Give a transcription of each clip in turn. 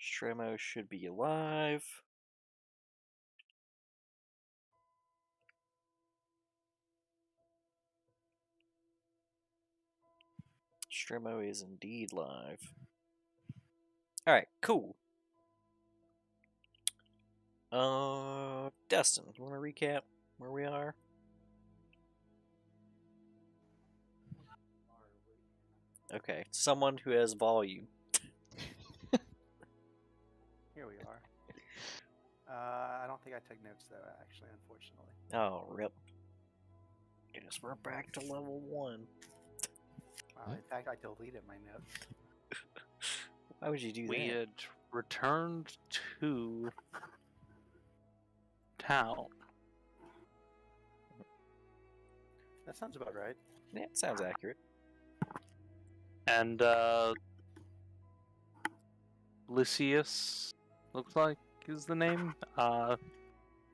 Stremo should be alive. Stremo is indeed live. Alright, cool. Dustin, you want to recap where we are? Okay, someone who has volume. Here we are. I don't think I took notes though, actually, unfortunately. Oh, rip. Guess we're back to level 1. In fact, I deleted my notes. Why would you do We that? had returned to town. That sounds about right. Yeah, it sounds accurate. And Lysias, looks like is the name,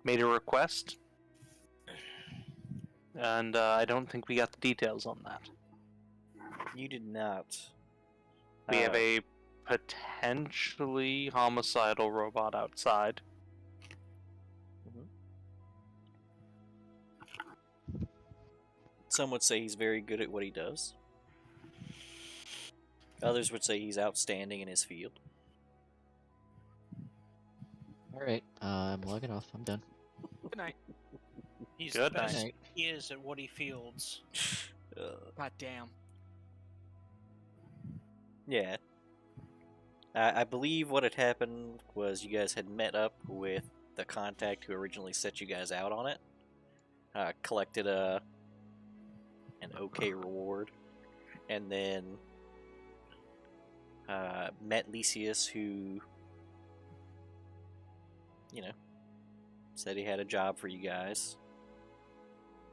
made a request. And I don't think we got the details on that. You did not. We have a potentially homicidal robot outside. Some would say he's very good at what he does. Others would say he's outstanding in his field. Alright, I'm logging off. I'm done. Good night. He's Good the best night. he is at what he fields. God damn. Yeah. I believe what had happened was you guys had met up with the contact who originally set you guys out on it. Collected an okay reward. And then met Lysias, who, you know, said he had a job for you guys.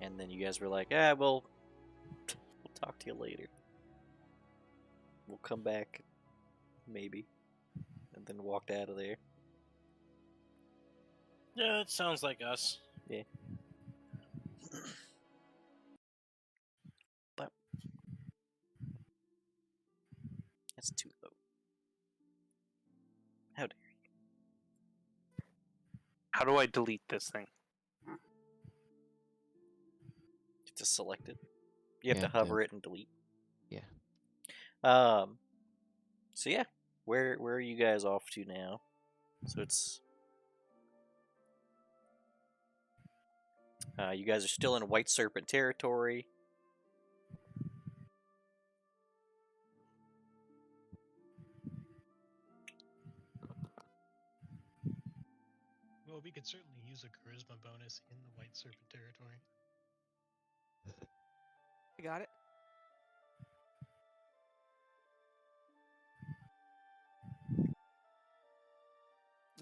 And then you guys were like, we'll talk to you later. We'll come back, maybe. And then walked out of there. Yeah, it sounds like us. Yeah. But that's too low. How dare you? How do I delete this thing? Just select it. You have Yeah, to hover it and delete. Yeah. So yeah, where are you guys off to now? So it's you guys are still in White Serpent territory. Well, we could certainly use a charisma bonus in the White Serpent territory. I got it.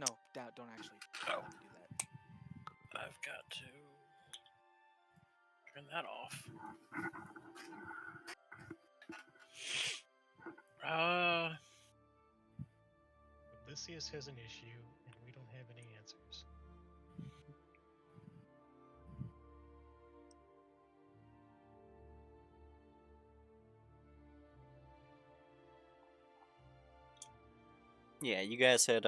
No, don't actually do that. I've got to turn that off. Odysseus has an issue, and we don't have any answers. Yeah, you guys had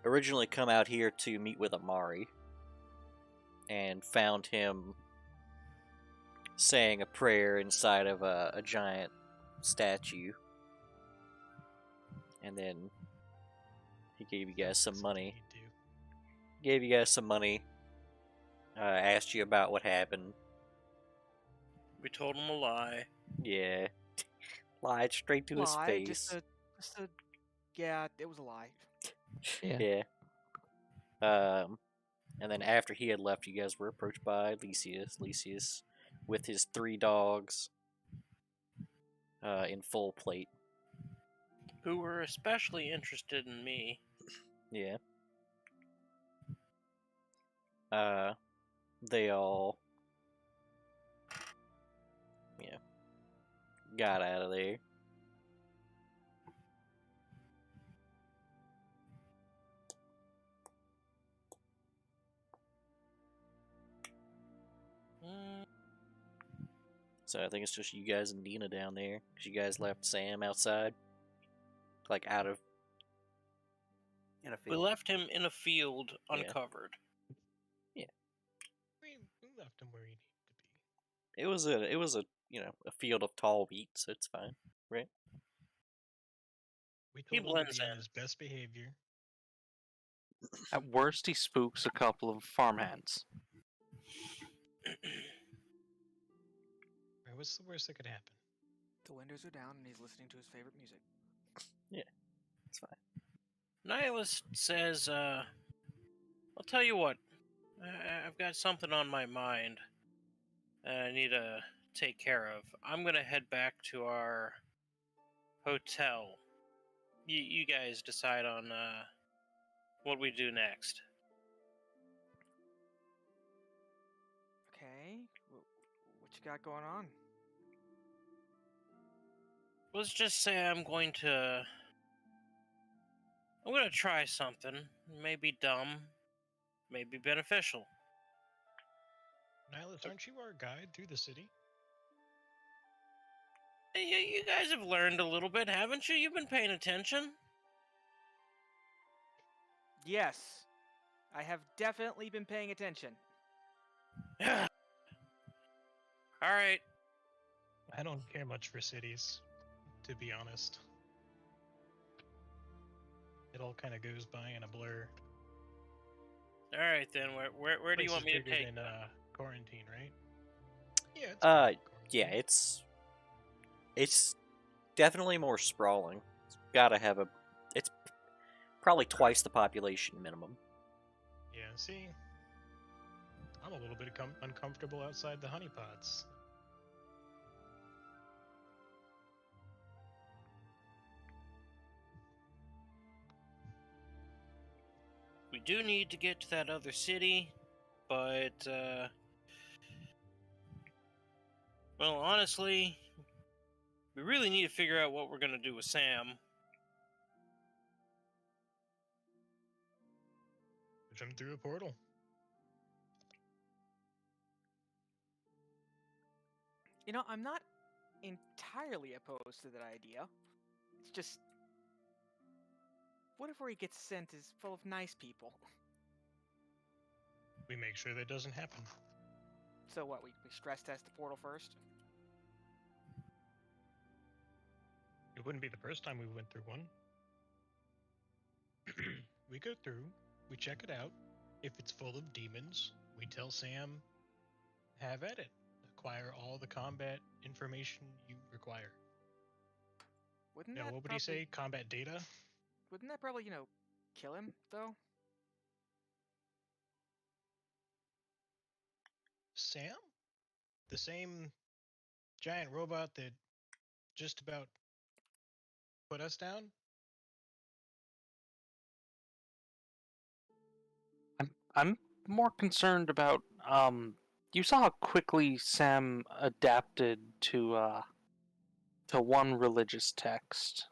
originally come out here to meet with Amari and found him saying a prayer inside of a giant statue. And then he gave you guys some money. He'd do. Gave you guys some money. Asked you about what happened. We told him a lie. Yeah. Lied straight to his face. Just a, yeah, it was a lie. Yeah. Yeah. And then after he had left, you guys were approached by Lysias. Lysias with his 3 dogs in full plate. Who were especially interested in me. Yeah. They all, yeah, got out of there. So I think it's just you guys and Dina down there, because you guys left Sam outside, like out of In a We field. left him in a field, Yeah. uncovered. We left him where he needed to be. It was a a field of tall wheat, so it's fine, right? We He told him to blends be on in. his best behavior. At worst, he spooks a couple of farmhands. Right, what's the worst that could happen? The windows are down and he's listening to his favorite music. It's fine. Nihilist says, I'll tell you what. I've got something on my mind that I need to take care of. I'm gonna head back to our hotel. You guys decide on what we do next. Okay, what you got going on? Let's just say I'm gonna try something. Maybe dumb, maybe beneficial. Nihilus, aren't you our guide through the city? You guys have learned a little bit, haven't you? You've been paying attention. Yes, I have definitely been paying attention. All right. I don't care much for cities, to be honest. It all kind of goes by in a blur. All right then. Where do you Place want is me to bigger take than them? quarantine, right? Yeah. It's Uh, bigger than Yeah, quarantine. it's definitely more sprawling. It's gotta have a. It's probably twice the population minimum. Yeah. See, I'm a little bit uncomfortable outside the honeypots. We do need to get to that other city, but well, honestly, we really need to figure out what we're gonna do with Sam. Push him through a portal. You know, I'm not entirely opposed to that idea. It's just, what if where he gets sent is full of nice people? We make sure that doesn't happen. So what, we stress test the portal first? It wouldn't be the first time we went through one. We go through, we check it out. If it's full of demons, we tell Sam, have at it. Acquire all the combat information you require. Wouldn't Now, that what would probably, he say? Combat data? Wouldn't that probably, kill him, though? Sam? The same giant robot that just about put us down? I'm more concerned about you saw how quickly Sam adapted to one religious text.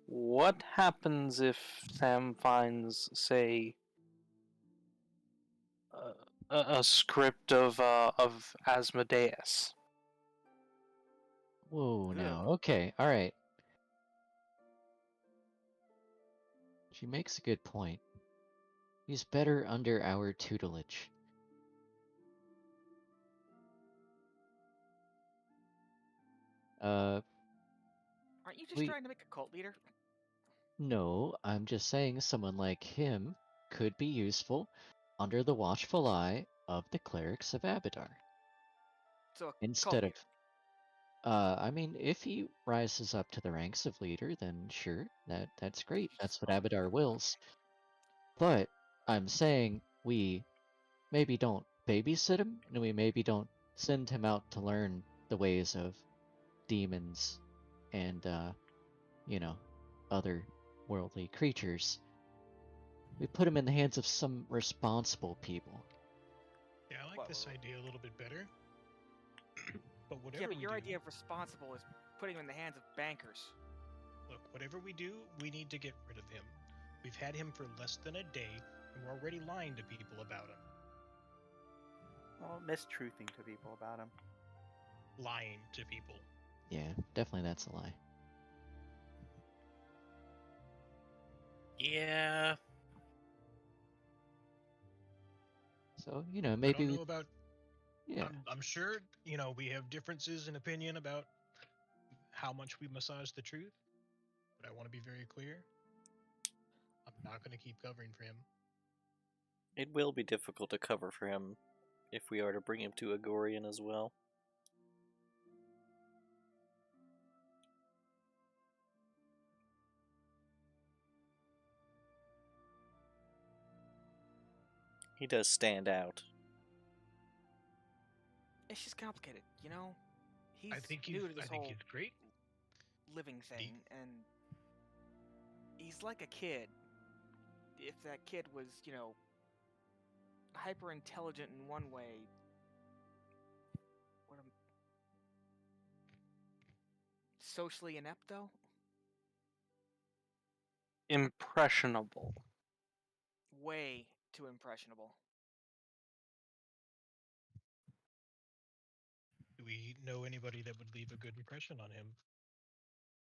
What happens if Sam finds, say, a script of Asmodeus? Whoa, Ugh. now. Okay, alright. She makes a good point. He's better under our tutelage. Aren't you just we- trying to make a cult leader? No, I'm just saying someone like him could be useful under the watchful eye of the clerics of Abadar. So a cult Instead of, leader. I mean, if he rises up to the ranks of leader, then sure, that's great. That's what Well, Abadar wills. But I'm saying we maybe don't babysit him, and we maybe don't send him out to learn the ways of demons and, other worldly creatures. We put him in the hands of some responsible people. Yeah, I like Whoa, this whoa, whoa. idea a little bit better. But whatever Yeah, but we your do, idea of responsible is putting him in the hands of bankers. look, whatever we do, we need to get rid of him. We've had him for less than a day, and we're already lying to people about him. Well, mistruthing to people about him. Lying to people. Yeah, definitely that's a lie. Yeah. So, I don't maybe know we, about. yeah. I'm sure we have differences in opinion about how much we massage the truth, but I want to be very clear. I'm not going to keep covering for him. It will be difficult to cover for him if we are to bring him to Agorian as well. He does stand out. It's just complicated, you know. He's I think new to this whole he's great. living thing, and he's like a kid. If that kid was, hyper intelligent in one way, what socially inept though? Impressionable. Way too impressionable. Do we know anybody that would leave a good impression on him?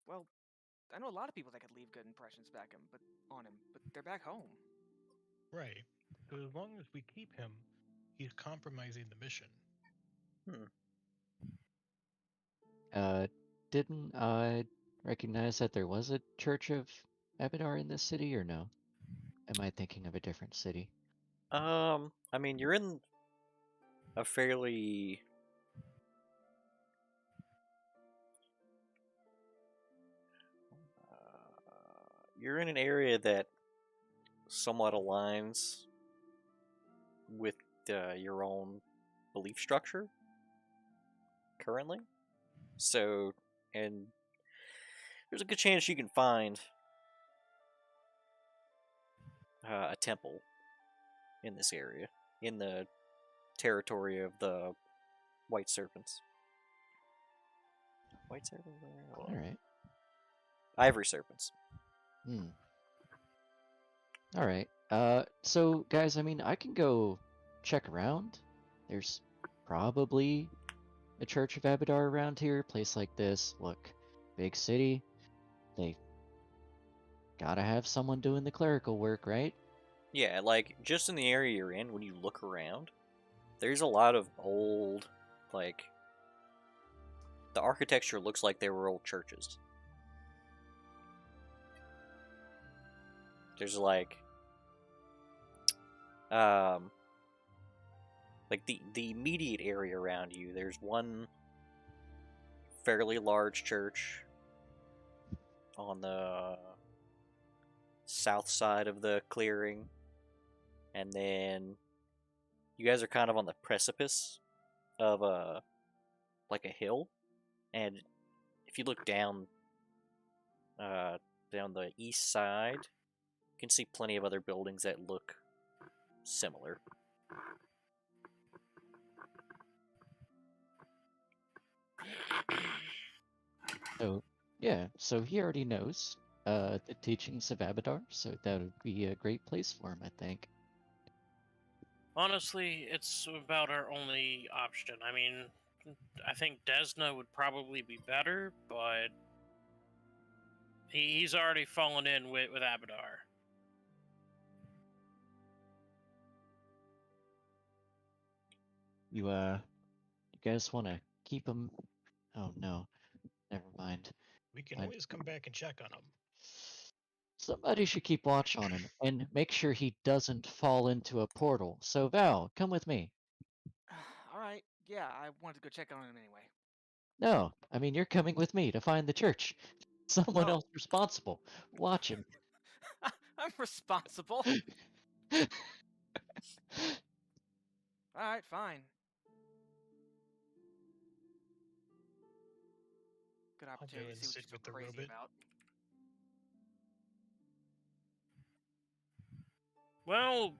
Well, I know a lot of people that could leave good impressions on him, but they're back home. Right. So as long as we keep him, he's compromising the mission. Didn't I recognize that there was a Church of Abadar in this city, or no? Am I thinking of a different city? I mean, you're in a fairly you're in an area that somewhat aligns with your own belief structure currently. So, and there's a good chance you can find a temple in this area, in the territory of the White Serpents. White Serpents? All right. Ivory Serpents. Hmm. All right. So guys, I mean, I can go check around. There's probably a Church of Abadar around here. Place like this. Look, big city. They gotta have someone doing the clerical work, right? Yeah, like, just in the area you're in, when you look around, there's a lot of old, like, the architecture looks like they were old churches. There's um, like the immediate area around you. There's one fairly large church on the south side of the clearing, and then you guys are kind of on the precipice of like a hill, and if you look down down the east side, you can see plenty of other buildings that look similar. So yeah, so he already knows the teachings of Abadar, so that would be a great place for him, I think. Honestly, it's about our only option. I mean, I think Desna would probably be better, but he's already fallen in with Abadar. You guys want to keep him? Oh no, never mind. We can I- always come back and check on him. Somebody should keep watch on him and make sure he doesn't fall into a portal. So Val, come with me. All right, yeah, I wanted to go check on him anyway. No, I mean you're coming with me to find the church. Someone No. else responsible. Watch him. I'm responsible. All right, fine. Good go opportunity to and see what sit you're so with the crazy robot. about. Well,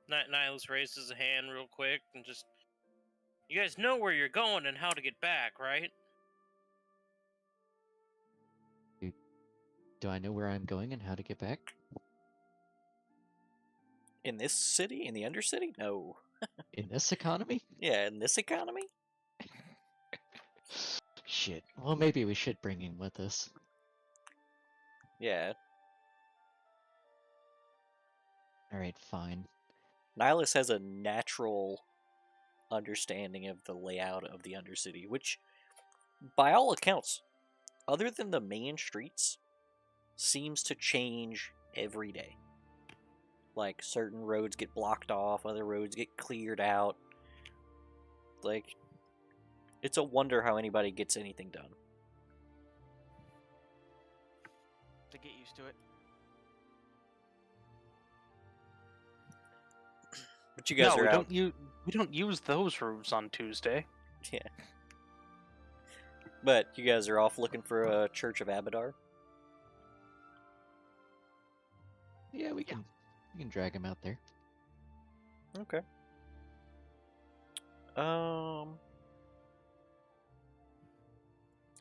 Nihilus raises a hand real quick and just. You guys know where you're going and how to get back, right? Do I know where I'm going and how to get back? In this city? In the Undercity? No. In this economy? Yeah, in this economy? Shit. Well, maybe we should bring him with us. Yeah. Alright, fine. Nihilus has a natural understanding of the layout of the Undercity, which, by all accounts, other than the main streets, seems to change every day. Like, certain roads get blocked off, other roads get cleared out. Like, it's a wonder how anybody gets anything done. To get used to it. But you guys No, are out. we don't use those roofs on Tuesday. Yeah. But you guys are off looking for a Church of Abadar. Yeah, we can drag him out there. Okay. I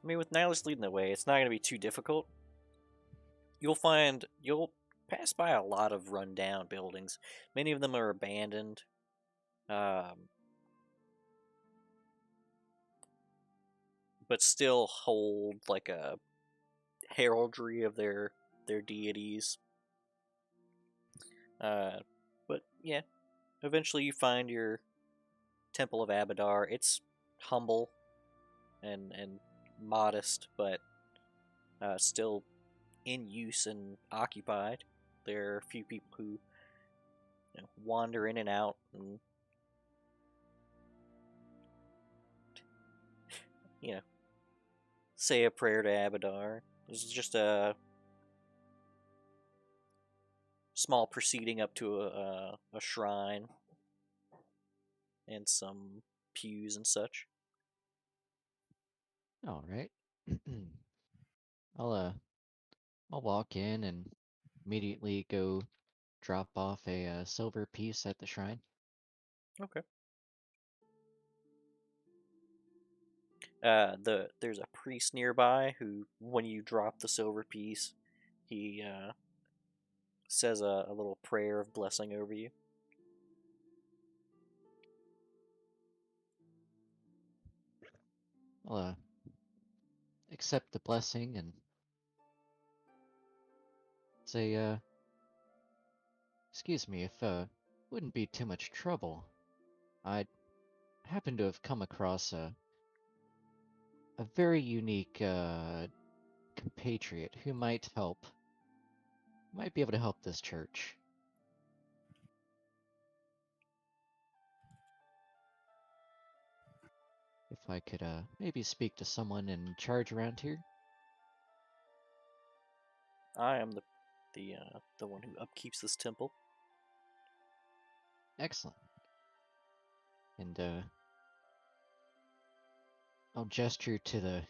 mean, with Nihilus leading the way, it's not going to be too difficult. You'll pass by a lot of rundown buildings. Many of them are abandoned. But still hold like a heraldry of their deities. But yeah, eventually you find your Temple of Abadar. It's humble and modest, but still in use and occupied. There are a few people who wander in and out and say a prayer to Abadar. This is just a small proceeding up to a shrine and some pews and such. All right. I'll walk in and immediately go drop off a silver piece at the shrine. Okay. There's a priest nearby who, when you drop the silver piece, he says a little prayer of blessing over you. I'll accept the blessing and say, excuse me, if wouldn't be too much trouble. I happen to have come across a very unique compatriot who might be able to help this church. If I could maybe speak to someone in charge around here. I am the one who upkeeps this temple. Excellent. And I'll gesture to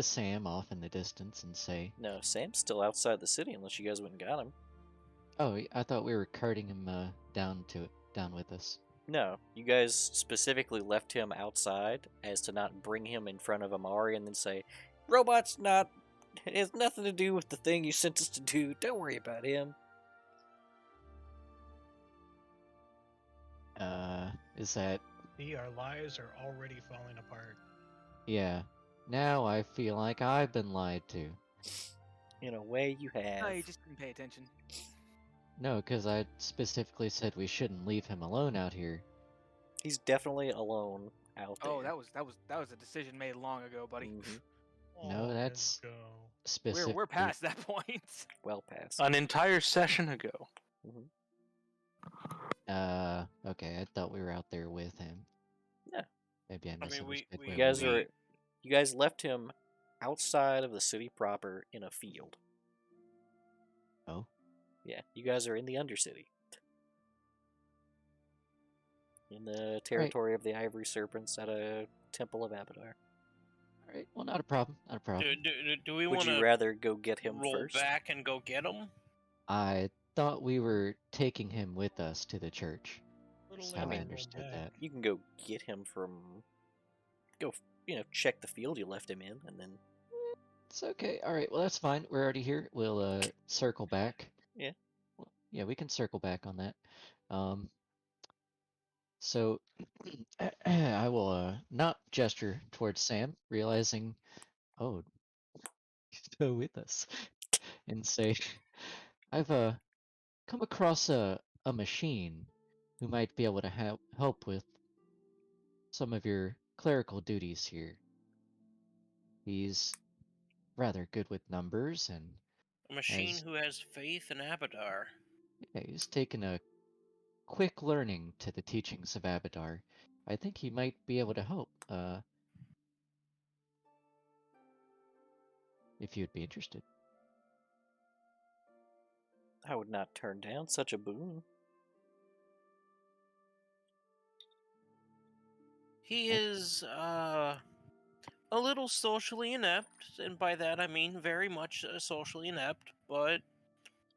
Sam off in the distance and say, No, Sam's still outside the city unless you guys went and got him. "Oh, I thought we were carting him down with us." No, you guys specifically left him outside as to not bring him in front of Amari and then say, "Robot's not. It has nothing to do with the thing you sent us to do. Don't worry about him." Is that? See, our lives are already falling apart. Yeah. Now I feel like I've been lied to. In a way, you have. Oh, you just didn't pay attention. No, because I specifically said we shouldn't leave him alone out here. He's definitely alone out there. Oh, that was a decision made long ago, buddy. Mhm. No, Oh, that's- let's go. Specifically. We're past that point. Well past. An entire session ago. Okay, I thought we were out there with him. Yeah. Maybe I I mean, misunderstood. we- You where guys were. you guys left him outside of the city proper in a field. Oh. Yeah, you guys are in the Undercity. In the territory of the Ivory Serpents at a Temple of Abadar. Alright, well, not a problem. Not a problem. Do we Would want you to rather go get him roll first? back and go get him? I thought we were taking him with us to the church. Little That's how I Lemmy understood rolled that. back. You can go get him from. Go, check the field you left him in, and then. It's okay. Alright, well, that's fine. We're already here. We'll circle back. Yeah. Well, yeah, we can circle back on that. So I will not gesture towards Sam, realizing, oh, he's still with us, and say, I've come across a a machine who might be able to help with some of your clerical duties here. He's rather good with numbers and A machine has who has faith in Abadar. yeah, he's taken a quick learning to the teachings of Abadar. I think he might be able to help, if you'd be interested. I would not turn down such a boon. He is a little socially inept, and by that I mean very much socially inept. But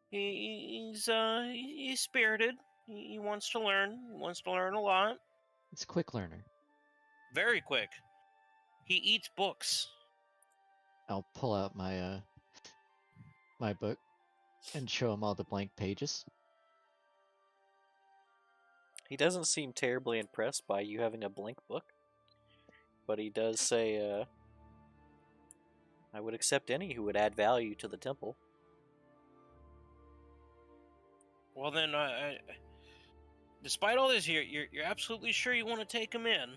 he's spirited. He wants to learn. He wants to learn a lot. He's a quick learner. Very quick. He eats books. I'll pull out my my book and show him all the blank pages. He doesn't seem terribly impressed by you having a blank book, but he does say, I would accept any who would add value to the temple. Well then, despite all this, you're absolutely sure you want to take him in?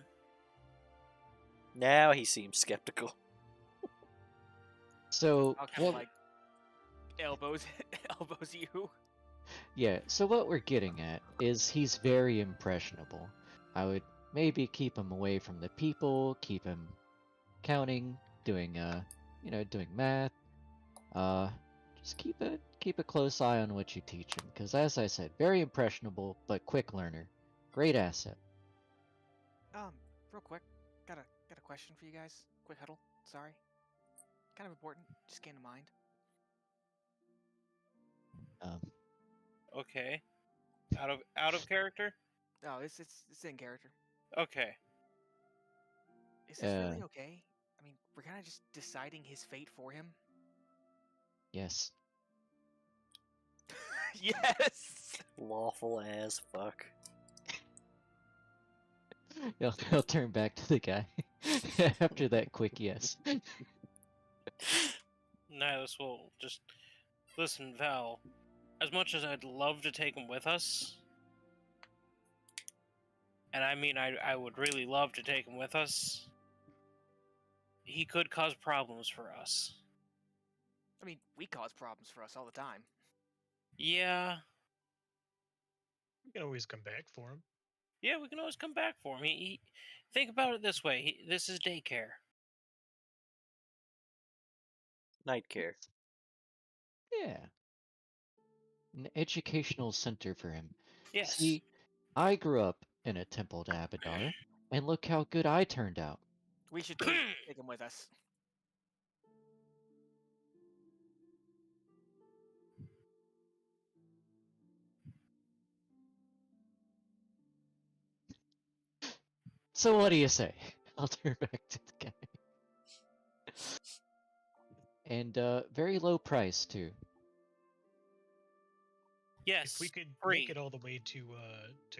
Now he seems skeptical. So I'll kind of what? like elbows you. Yeah. So what we're getting at is he's very impressionable. I would maybe keep him away from the people, keep him counting, doing doing math. Just keep a close eye on what you teach him, because as I said, very impressionable but quick learner, great asset. Real quick, got a question for you guys. Quick huddle. Sorry. Kind of important. Just came to mind. Um, Okay. Out of character? Oh, it's in character. Okay. Is this really okay? I mean, we're kind of just deciding his fate for him. yes. Yes. Lawful as fuck. He'll turn back to the guy after that quick yes. Nihilus will just listen, Val. As much as I'd love to take him with us, and I mean I would really love to take him with us, he could cause problems for us. I mean, we cause problems for us all the time. Yeah. We can always come back for him. Yeah, we can always come back for him. Think about it this way. This is daycare. Night care. Yeah. An educational center for him. Yes. See, I grew up in a temple to Abadar, and look how good I turned out. We should take him with us. So what do you say? I'll turn back to the guy. And very low price too. Yes. If we could free. make it all the way to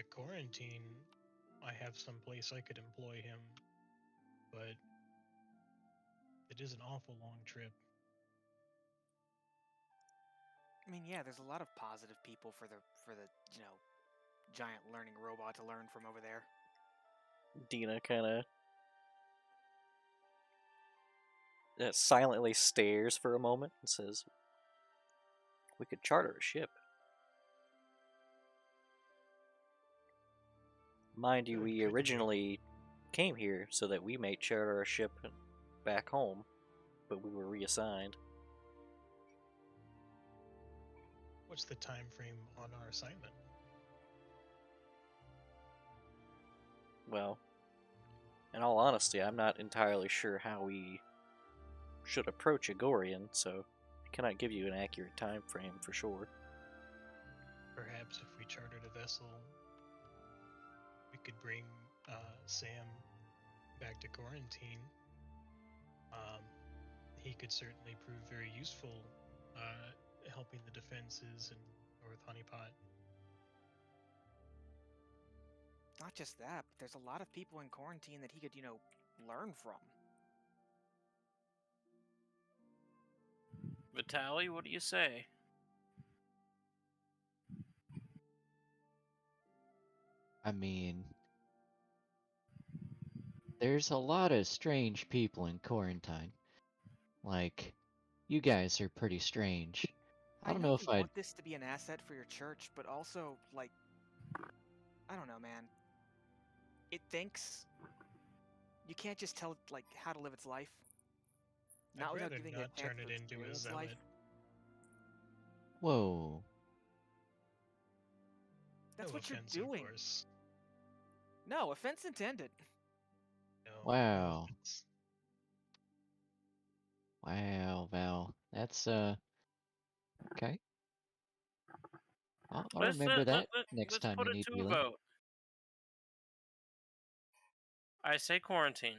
quarantine, I have some place I could employ him, but it is an awful long trip. I mean, yeah, there's a lot of positive people for the giant learning robot to learn from over there. Dina kind of silently stares for a moment and says, we could charter a ship. Mind you, Good, we good to know. originally came here so that we may charter a ship back home, but we were reassigned. What's the time frame on our assignment? Well, in all honesty, I'm not entirely sure how we should approach Agorian, so I cannot give you an accurate time frame for sure. Perhaps if we chartered a vessel, we could bring Sam back to quarantine. He could certainly prove very useful helping the defenses in North Honeypot. Not just that, but there's a lot of people in quarantine that he could, learn from. Vitaly, what do you say? I mean, there's a lot of strange people in quarantine. Like, you guys are pretty strange. I don't know if you I'd. want this to be an asset for your church, but also, like, I don't know, man. It thinks you can't just tell it like how to live its life. Not I'd without rather giving it not a chance turn to it into a experience zealot. life. Whoa. That's No what you're offense, doing. Of course. No offense intended. No, Wow. No offense. Wow, Val. That's, okay. I'll Let's remember that next let's time put you it need to a healing. vote. I say quarantine.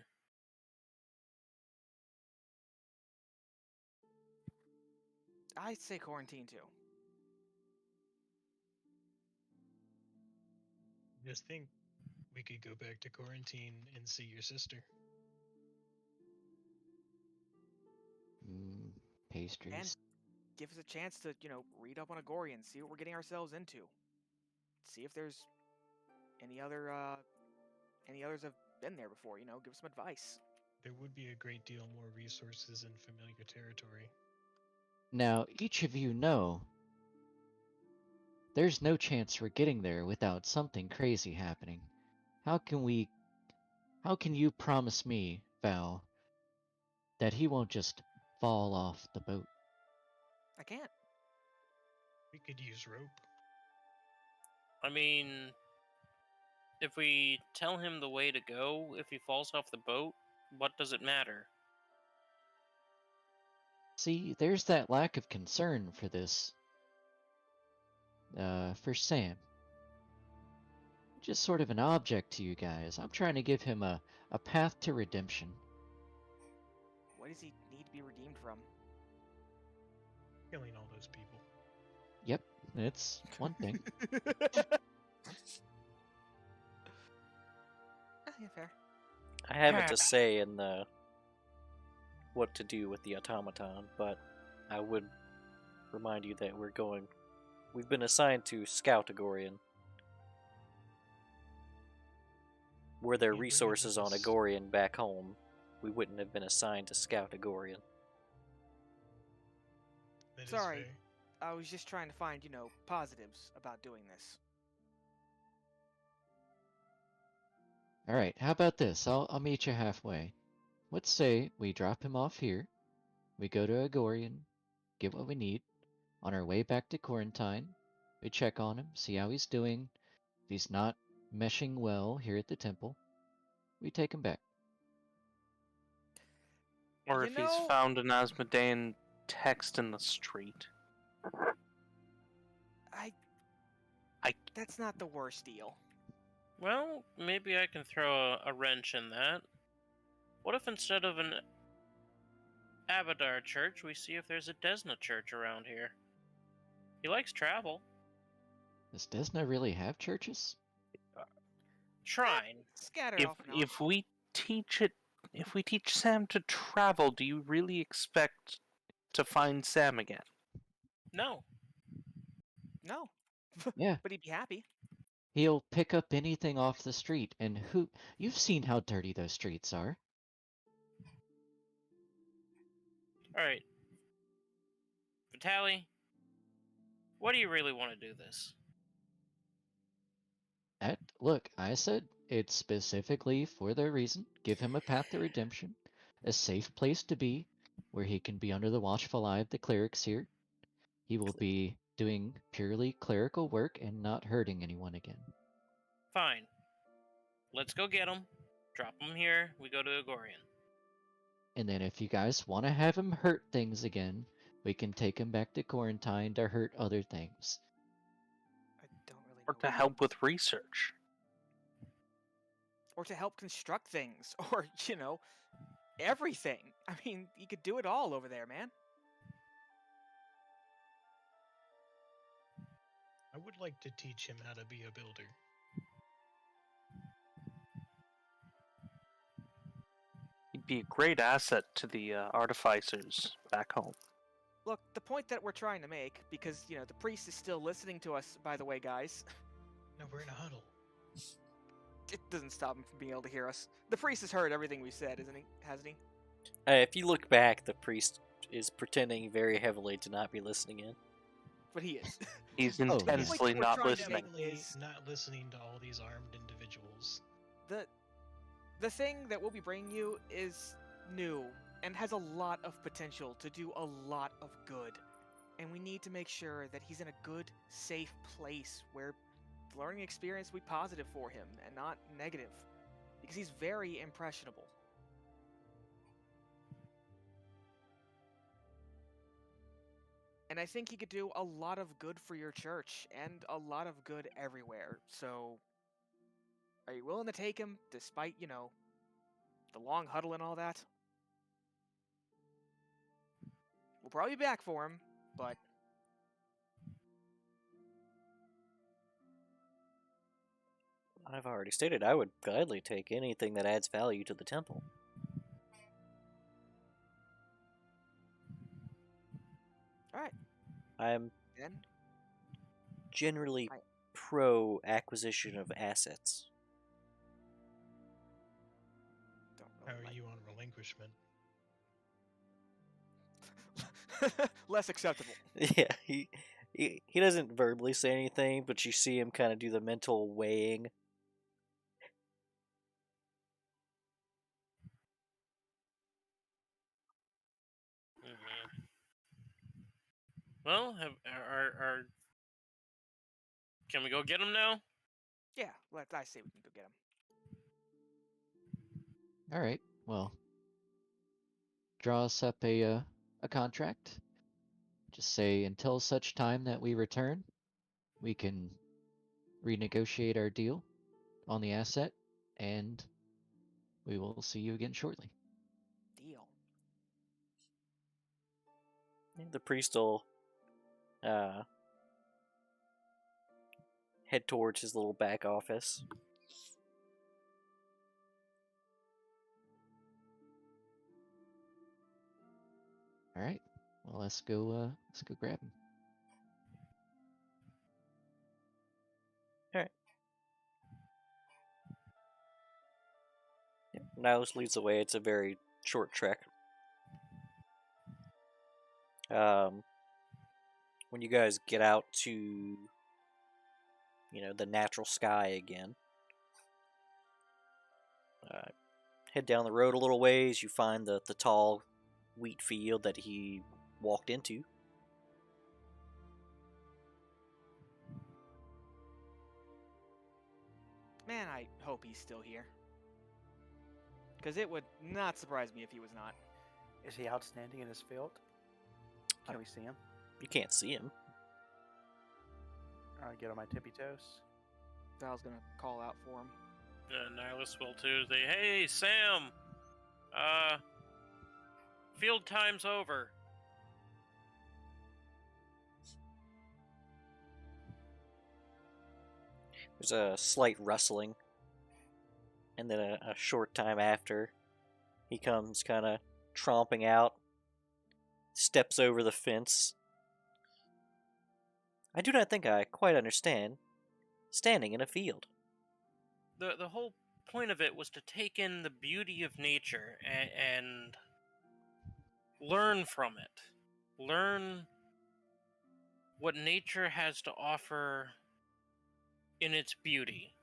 I say quarantine too. Just think, we could go back to quarantine and see your sister. Mm, pastries. And give us a chance to, read up on Agorian, see what we're getting ourselves into. See if there's any others have been there before, give us some advice. There would be a great deal more resources in familiar territory. Now, each of you know there's no chance we're getting there without something crazy happening. How can you promise me, Val, that he won't just fall off the boat? I can't. We could use rope. I mean, if we tell him the way to go, if he falls off the boat, what does it matter? See, there's that lack of concern for this. For Sam. Just sort of an object to you guys. I'm trying to give him a path to redemption. What does he need to be redeemed from? Killing all those people. Yep, it's one thing. Yeah, fair. I have it to say in the what to do with the automaton, but I would remind you that we've been assigned to Scout Agorian. Were there Yeah, bring it resources with on us. Agorian back home, we wouldn't have been assigned to Scout Agorian. That is Sorry. fair. I was just trying to find, positives about doing this. Alright, how about this? I'll meet you halfway. Let's say we drop him off here, we go to Agorian, get what we need. On our way back to quarantine, we check on him, see how he's doing. If he's not meshing well here at the temple, we take him back. Or You if he's know- found an Asmodean text in the street. That's not the worst deal. Well, maybe I can throw a wrench in that. What if instead of an Abadar church, we see if there's a Desna church around here? He likes travel. Does Desna really have churches? Shrine. Scattered off and on. If we teach Sam to travel, do you really expect to find Sam again? No. No. Yeah. But he'd be happy. He'll pick up anything off the street, and you've seen how dirty those streets are. Alright. Vitali, what do you really want to do this? Look, I said it's specifically for their reason. Give him a path to redemption, a safe place to be, where he can be under the watchful eye of the clerics here. He will be doing purely clerical work and not hurting anyone again. Fine. Let's go get him. Drop him here. We go to Agorian. And then if you guys want to have him hurt things again, we can take him back to quarantine to hurt other things. I don't really know Or what to he help means. with research? Or to help construct things. Or, everything. I mean, you could do it all over there, man. I would like to teach him how to be a builder. He'd be a great asset to the artificers back home. Look, the point that we're trying to make, because, the priest is still listening to us, by the way, guys. No, we're in a huddle. It doesn't stop him from being able to hear us. The priest has heard everything we said, isn't he? Hasn't he? If you look back, the priest is pretending very heavily to not be listening in. But he is. He's Oh, yeah. intensely We're not trying to make listening. is- Not listening to all these armed individuals. The thing that we'll be bringing you is new and has a lot of potential to do a lot of good. And we need to make sure that he's in a good, safe place where the learning experience will be positive for him and not negative. Because he's very impressionable. And I think he could do a lot of good for your church and a lot of good everywhere. So, are you willing to take him despite, the long huddle and all that? We'll probably be back for him, but I've already stated I would gladly take anything that adds value to the temple. alright. I'm Then generally I- pro acquisition of assets. don't How really are you on relinquishment? like less acceptable. Yeah, he doesn't verbally say anything, but you see him kind of do the mental weighing. Mhm. Well, can we go get him now? Yeah, I say we can go get him. All right. Well, draw us up a contract. Just say until such time that we return, we can renegotiate our deal on the asset, and we will see you again shortly. Deal. The priest will head towards his little back office. All right. Well, let's go grab him. Nihilus leads the way. It's a very short trek. When you guys get out to, the natural sky again, head down the road a little ways. You find the tall wheat field that he walked into. Man, I hope he's still here. Because it would not surprise me if he was not. Is he outstanding in his field? Can we see him? You can't see him. Alright, get on my tippy toes. Val's gonna call out for him. Nihilus will too. Say, hey, Sam! Field time's over. There's a slight rustling, and then a short time after, he comes kind of tromping out, steps over the fence. I do not think I quite understand standing in a field. The whole point of it was to take in the beauty of nature and learn from it. Learn what nature has to offer in its beauty.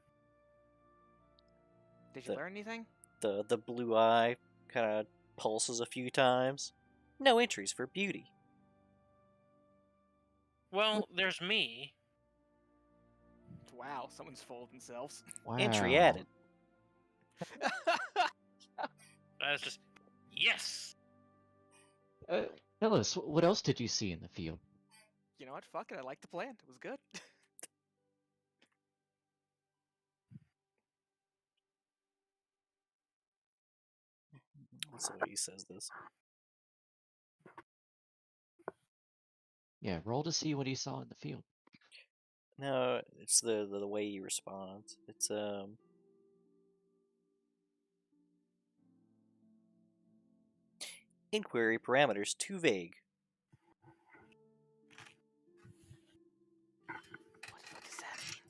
Did you The- learn anything? The blue eye kind of pulses a few times. No entries for beauty. Well, there's me. Wow, someone's full of themselves. Wow. Entry added. I was just, yes! Tell us, what else did you see in the field? You know what? Fuck it. I liked the plan. It was good. That's the way he says this. Yeah, roll to see what he saw in the field. No, it's the way he responds. It's inquiry parameters too vague. What the fuck does that mean?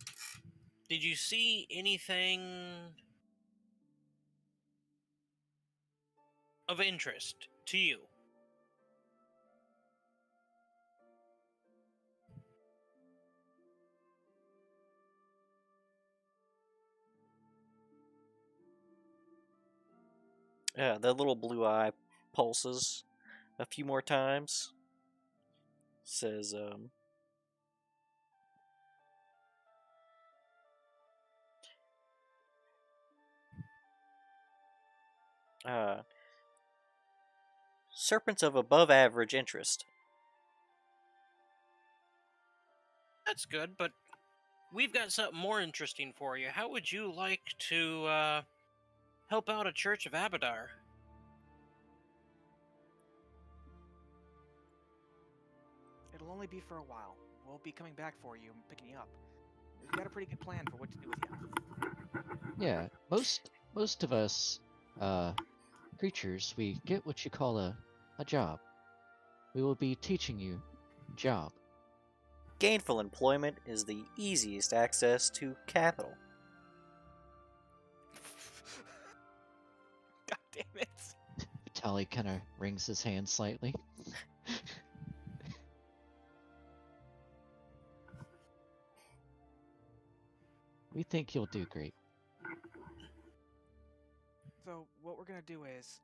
Did you see anything of interest to you? Yeah, the little blue eye pulses a few more times. Says, serpents of above average interest. That's good, but we've got something more interesting for you. How would you like to help out a Church of Abadar? It'll only be for a while. We'll be coming back for you and picking you up. We've got a pretty good plan for what to do with you. Yeah, most of us creatures, we get what you call a job. We will be teaching you job. Gainful employment is the easiest access to capital. God damn it. Vitaly kind of wrings his hand slightly. We think you'll do great. So what we're gonna do is,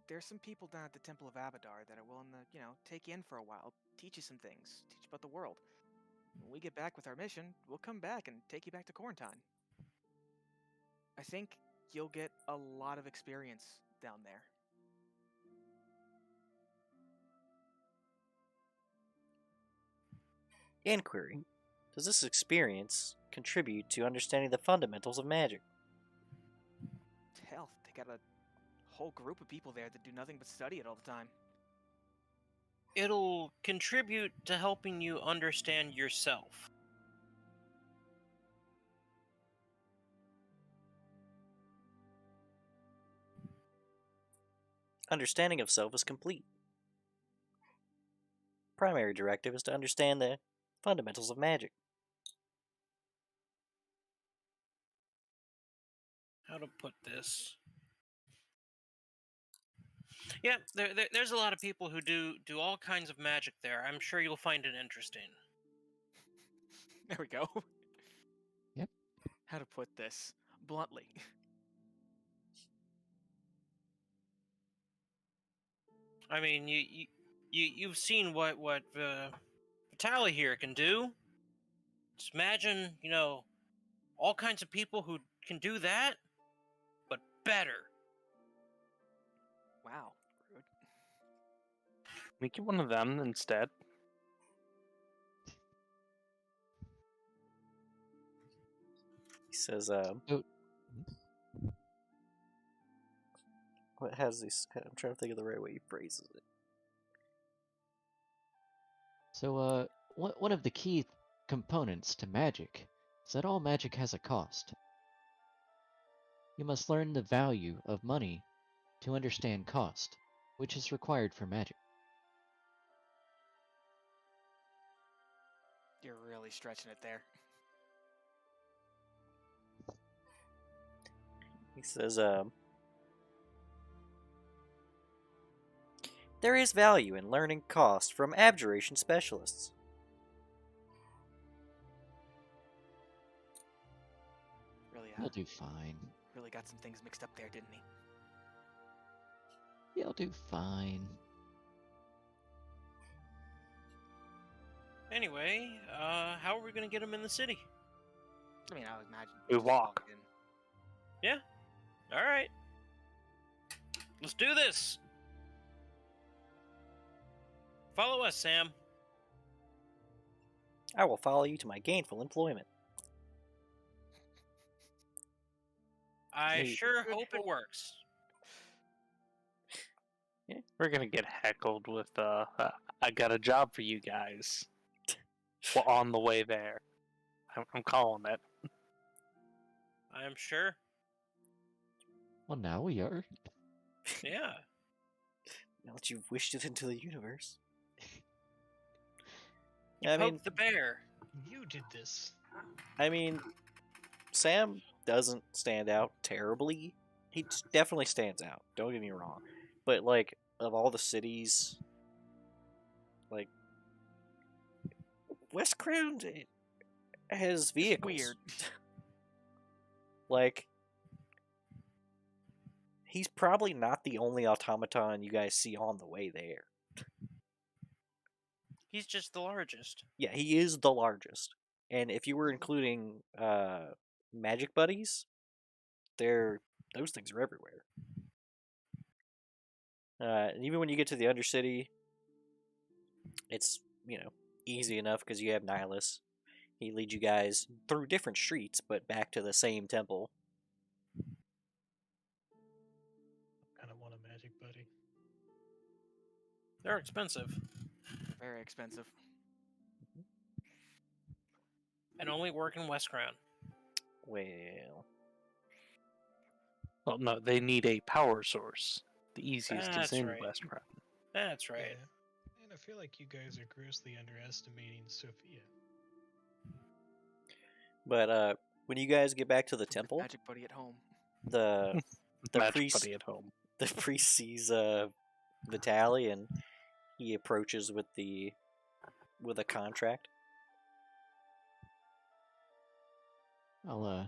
there's some people down at the Temple of Abadar that are willing to, take you in for a while, teach you some things, teach you about the world. When we get back with our mission, we'll come back and take you back to Quarantine. I think you'll get a lot of experience down there. Inquiry. Does this experience contribute to understanding the fundamentals of magic? Hell, they got a whole group of people there that do nothing but study it all the time. It'll contribute to helping you understand yourself. Understanding of self is complete. Primary directive is to understand the fundamentals of magic. How to put this? Yeah, there's a lot of people who do all kinds of magic there. I'm sure you'll find it interesting. There we go. Yep. How to put this bluntly. I mean, you've seen what Vitaly here can do. Just imagine, all kinds of people who can do that, but better. Wow, rude. Make it one of them instead. He says, So, what has this? I'm trying to think of the right way he phrases it. so one of the key components to magic is that all magic has a cost. You must learn the value of money to understand cost, which is required for magic. You're really stretching it there. He says, there is value in learning cost from abjuration specialists. Really, You'll do fine. really got some things mixed up there, didn't he? You'll do fine. Anyway, how are we gonna get him in the city? I mean, I would imagine. We just walk. in. All right, let's do this. Follow us, Sam. I will follow you to my gainful employment. I Hey. sure hope it works. We're gonna get heckled with I got a job for you guys. Well, on the way there. I'm calling it. I am sure. Well, now we are. Yeah. Now that you've wished it into the universe. I Poke mean, the bear. You did this. I mean, Sam doesn't stand out terribly. He definitely stands out. Don't get me wrong, but like of all the cities, like West Crown has vehicles. Weird. Like he's probably not the only automaton you guys see on the way there. He's just the largest. Yeah, he is the largest. And if you were including magic buddies, those things are everywhere. And even when you get to the Undercity, it's, easy enough because you have Nihilus. He leads you guys through different streets, but back to the same temple. Kind of want a magic buddy. They're expensive Very expensive. and only work in West Crown. Well, Well, no, they need a power source. The easiest is That's in right. West Crown. That's right. Yeah. And I feel like you guys are grossly underestimating Sophia. but when you guys get back to the temple, Magic buddy at home. the Magic priest buddy at home. the priest sees Vitali and he approaches with a contract. I'll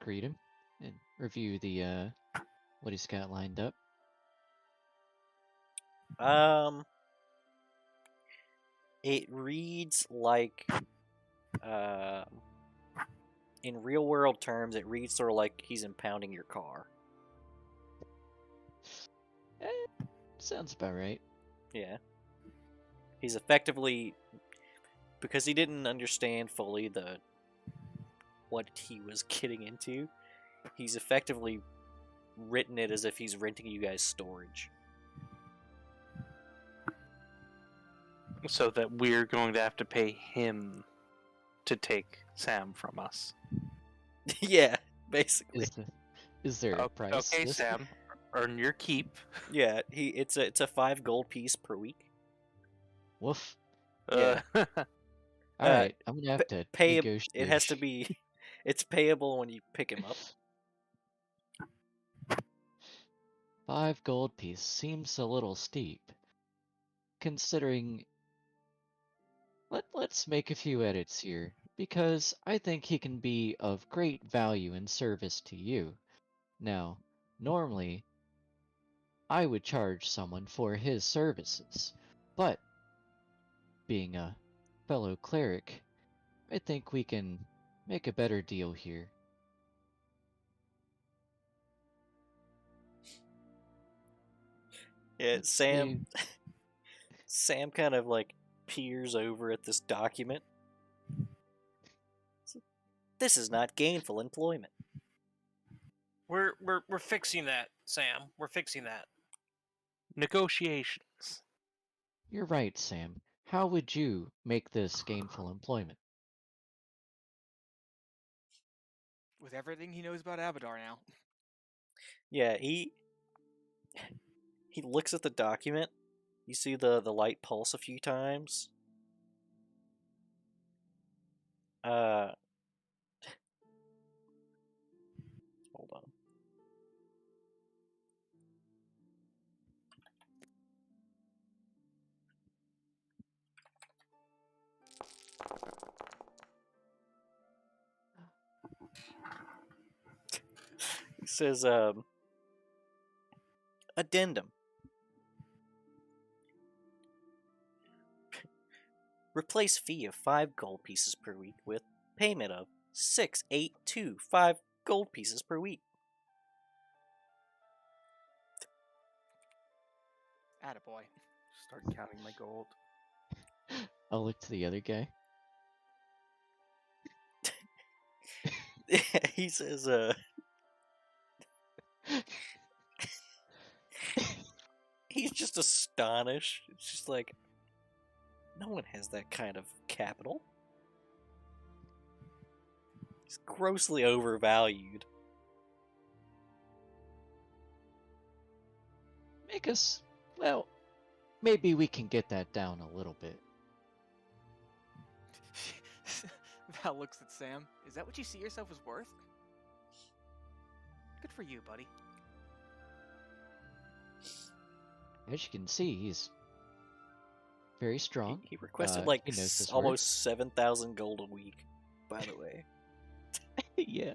greet him and review the what he's got lined up. It reads like in real world terms, it reads sort of like he's impounding your car. Sounds about right. Yeah. He's effectively, because he didn't understand fully what he was getting into, he's effectively written it as if he's renting you guys storage. So that we're going to have to pay him to take Sam from us. Yeah, basically. Is there a price? Okay, listed? Sam, earn your keep. Yeah, it's a 5 gold piece per week. Woof. Yeah. All right, I'm gonna have to Pay negotiate. it has to be it's payable when you pick him up. 5 gold piece seems a little steep, considering. Let's make a few edits here, because I think he can be of great value and service to you. Now, normally, I would charge someone for his services, but being a fellow cleric, I think we can make a better deal here. Yeah, Let's Sam Sam kind of like peers over at this document. This is not gainful employment. We're fixing that, Sam. We're fixing that. Negotiations. You're right, Sam. How would you make this gainful employment? With everything he knows about Abadar now. Yeah, he looks at the document. You see the light pulse a few times. Hold on. He says, addendum. Replace fee of 5 gold pieces per week with payment of 6,825 gold pieces per week. Attaboy. Start counting my gold. I'll look to the other guy. He says, he's just astonished. It's just like, no one has that kind of capital. He's grossly overvalued. Make us. Well, maybe we can get that down a little bit. Val looks at Sam. Is that what you see yourself as worth? Good for you, buddy. As you can see, he's very strong. He requested he knows his almost 7,000 gold a week, by the way. Yeah.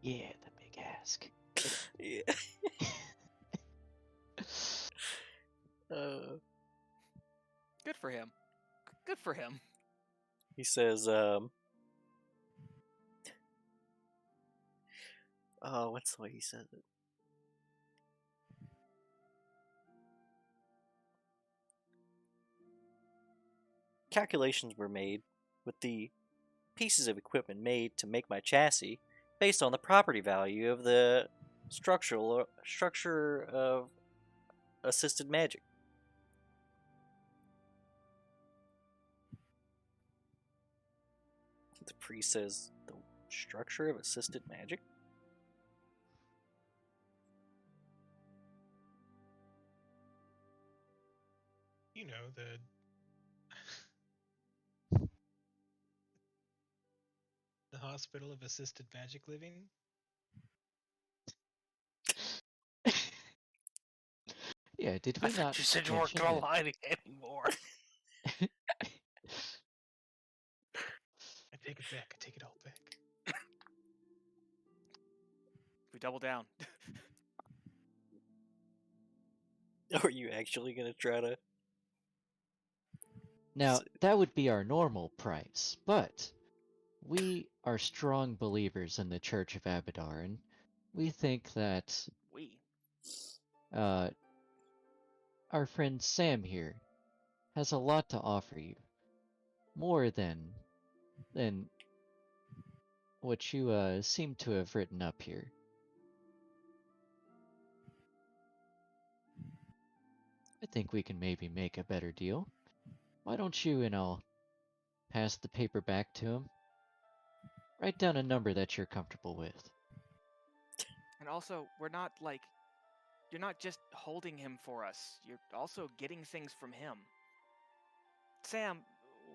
Yeah, the big ask. Yeah. Good for him. Good for him. He says, oh, what's the way he says it? Calculations were made with the pieces of equipment made to make my chassis based on the property value of the structure of assisted magic. The priest says the structure of assisted magic? You know, the Hospital of Assisted Magic Living. Yeah, did I we thought not you said you mention weren't that- lying anymore. I take it back. I take it all back. We double down. Are you actually going to try to... Now, that would be our normal price, but we are strong believers in the Church of Abadar, and we think that We. our friend Sam here has a lot to offer you. More than what you seem to have written up here. I think we can maybe make a better deal. Why don't you and I'll pass the paper back to him? Write down a number that you're comfortable with. And also, we're not like... You're not just holding him for us. You're also getting things from him. Sam,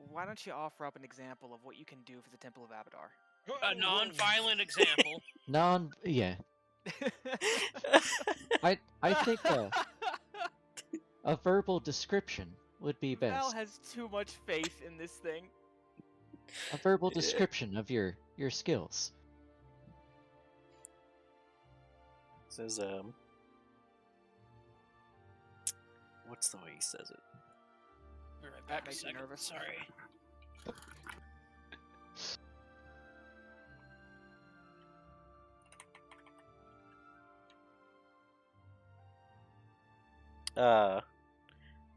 why don't you offer up an example of what you can do for the Temple of Abadar? A non-violent example. Yeah. I think a verbal description would be Val best. has too much faith in this thing. A verbal description of your skills. Says, what's the way he says it? Be right That back a makes me second. nervous. Sorry.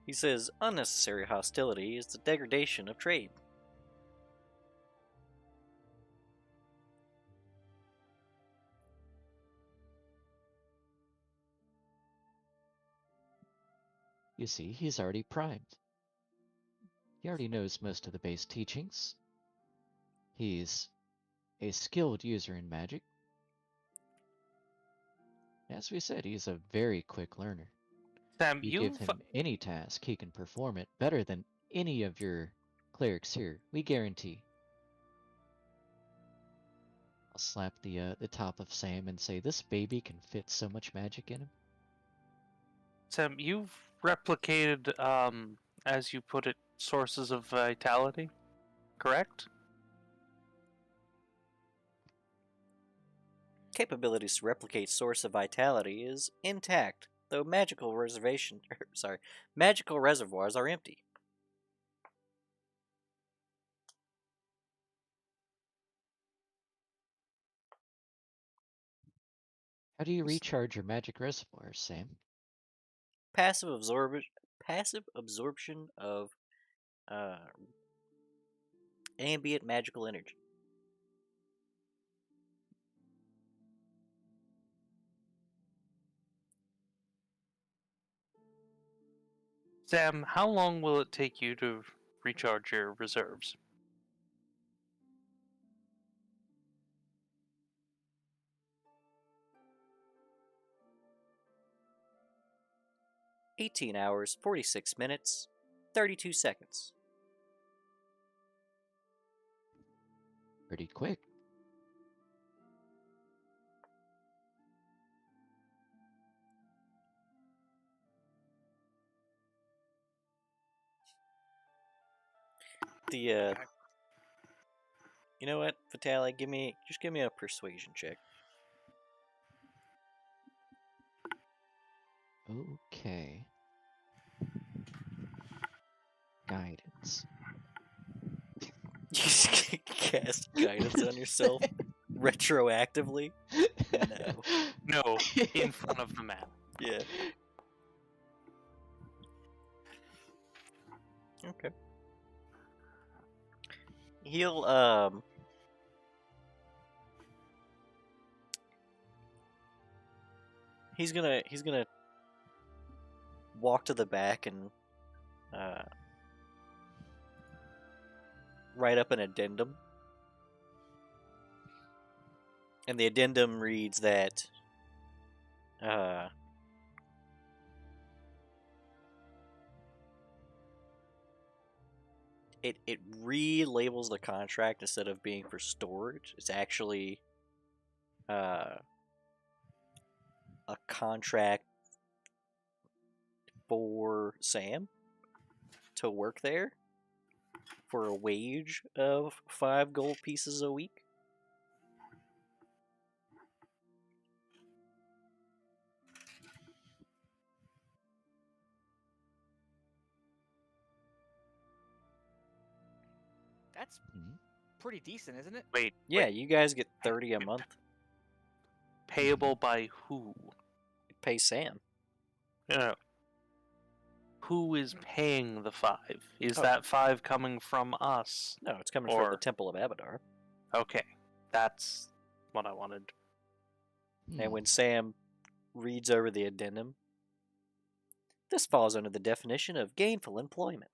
He says, unnecessary hostility is the degradation of trade. You see, he's already primed. He already knows most of the base teachings. He's a skilled user in magic. As we said, he's a very quick learner. Sam, You give him any task, he can perform it better than any of your clerics here. We guarantee. I'll slap the top of Sam and say, this baby can fit so much magic in him. Sam, you've replicated, as you put it, sources of vitality, correct? Capabilities to replicate source of vitality is intact, though magical reservoirs are empty. How do you recharge your magic reservoirs, Sam? Passive absorption of ambient magical energy. Sam, how long will it take you to recharge your reserves? "18 hours, 46 minutes, 32 seconds." pretty quick. You know what, Vitali? Just give me a persuasion check. Okay. Guidance. You just cast guidance on yourself retroactively. No. No, in front of the map. Yeah. Okay. He'll he's gonna walk to the back and write up an addendum. And the addendum reads that it relabels the contract. Instead of being for storage, it's actually a contract for Sam to work there for a wage of 5 gold pieces a week. That's Mhm. pretty decent, isn't it? Wait, Yeah, wait, you guys get 30 a month. payable by who? Pay Sam. No. Who is paying the 5? Is Oh. that 5 coming from us? No, it's coming from the Or- Temple of Abadar. Okay, that's what I wanted. And when Sam reads over the addendum, this falls under the definition of gainful employment.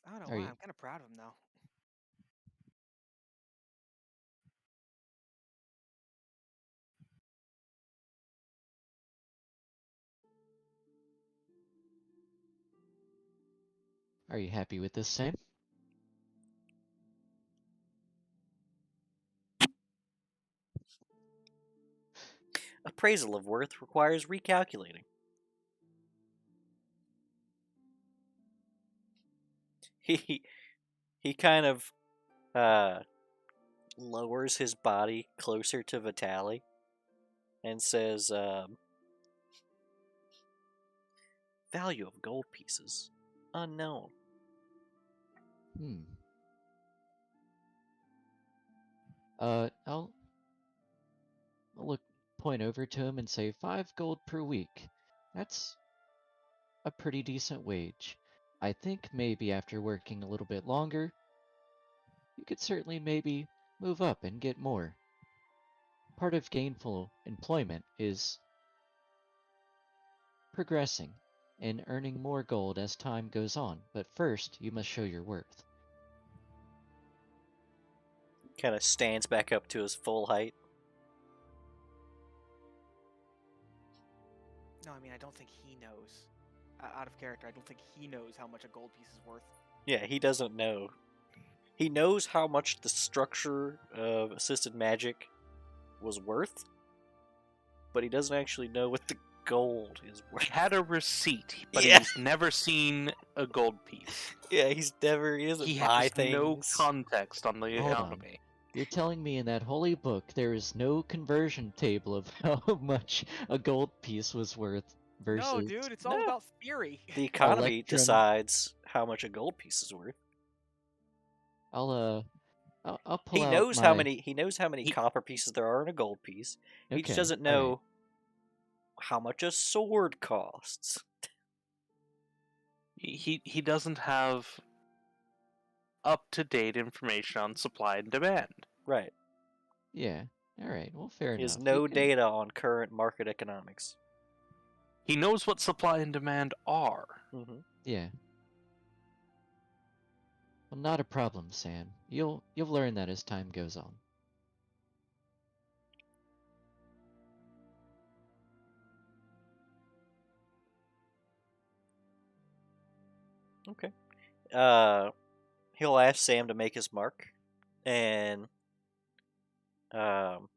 I don't know Are why. you- I'm kind of proud of him, though. Are you happy with this, Sam? Appraisal of worth requires recalculating. He kind of lowers his body closer to Vitali and says, value of gold pieces unknown. I'll point over to him and say 5 gold per week. That's a pretty decent wage. I think maybe after working a little bit longer, you could certainly maybe move up and get more. Part of gainful employment is progressing and earning more gold as time goes on, but first you must show your worth. Kind of stands back up to his full height. No, I mean, I don't think he knows. Out of character, I don't think he knows how much a gold piece is worth. Yeah, he doesn't know. He knows how much the structure of assisted magic was worth, but he doesn't actually know what the gold is worth. He had a receipt, but Yeah. he's never seen a gold piece. Yeah, he doesn't He buy has things. no context on the Hold on. economy. You're telling me in that holy book there is no conversion table of how much a gold piece was worth versus... No, dude, it's all No. about theory. The economy Electrum. decides how much a gold piece is worth. I'll pull He out knows my... how many He- copper pieces there are in a gold piece. He just Okay, doesn't alright. know how much a sword costs. He doesn't have up-to-date information on supply and demand. Right. Yeah, alright, well fair He has enough. no You can- data on current market economics. He knows what supply and demand are. Mm-hmm. Yeah. Well, not a problem, Sam. You'll learn that as time goes on. Okay. he'll ask Sam to make his mark, and um,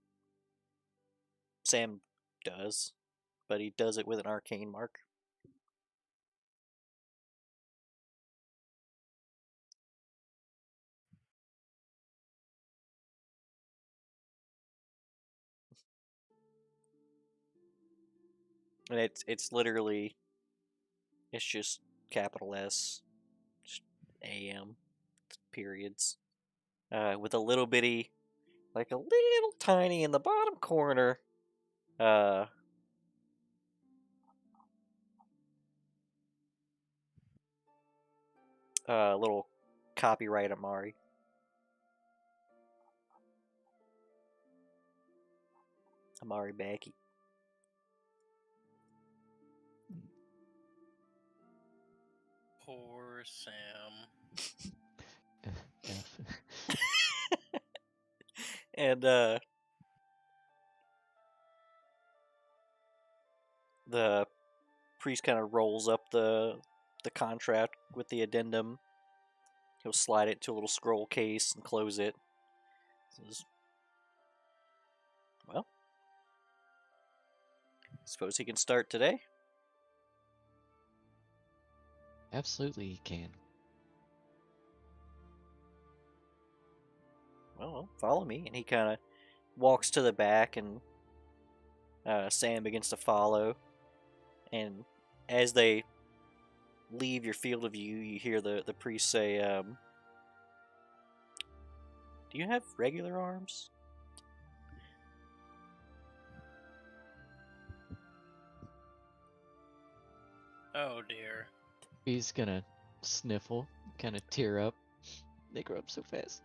Sam does, but he does it with an arcane mark. And it's literally, it's just capital S, just AM, periods, with a little bitty, like a little tiny in the bottom corner, uh, little copyright Amari. Amari Backy. Poor Sam. F. And the priest kind of rolls up the contract with the addendum. He'll slide it to a little scroll case and close it. Says, well, suppose he can start today. Absolutely, he can. Well, follow me. And he kind of walks to the back, and Sam begins to follow. And as they leave your field of view, you hear the priest say, do you have regular arms? Oh dear. He's gonna sniffle, kind of tear up. They grow up so fast.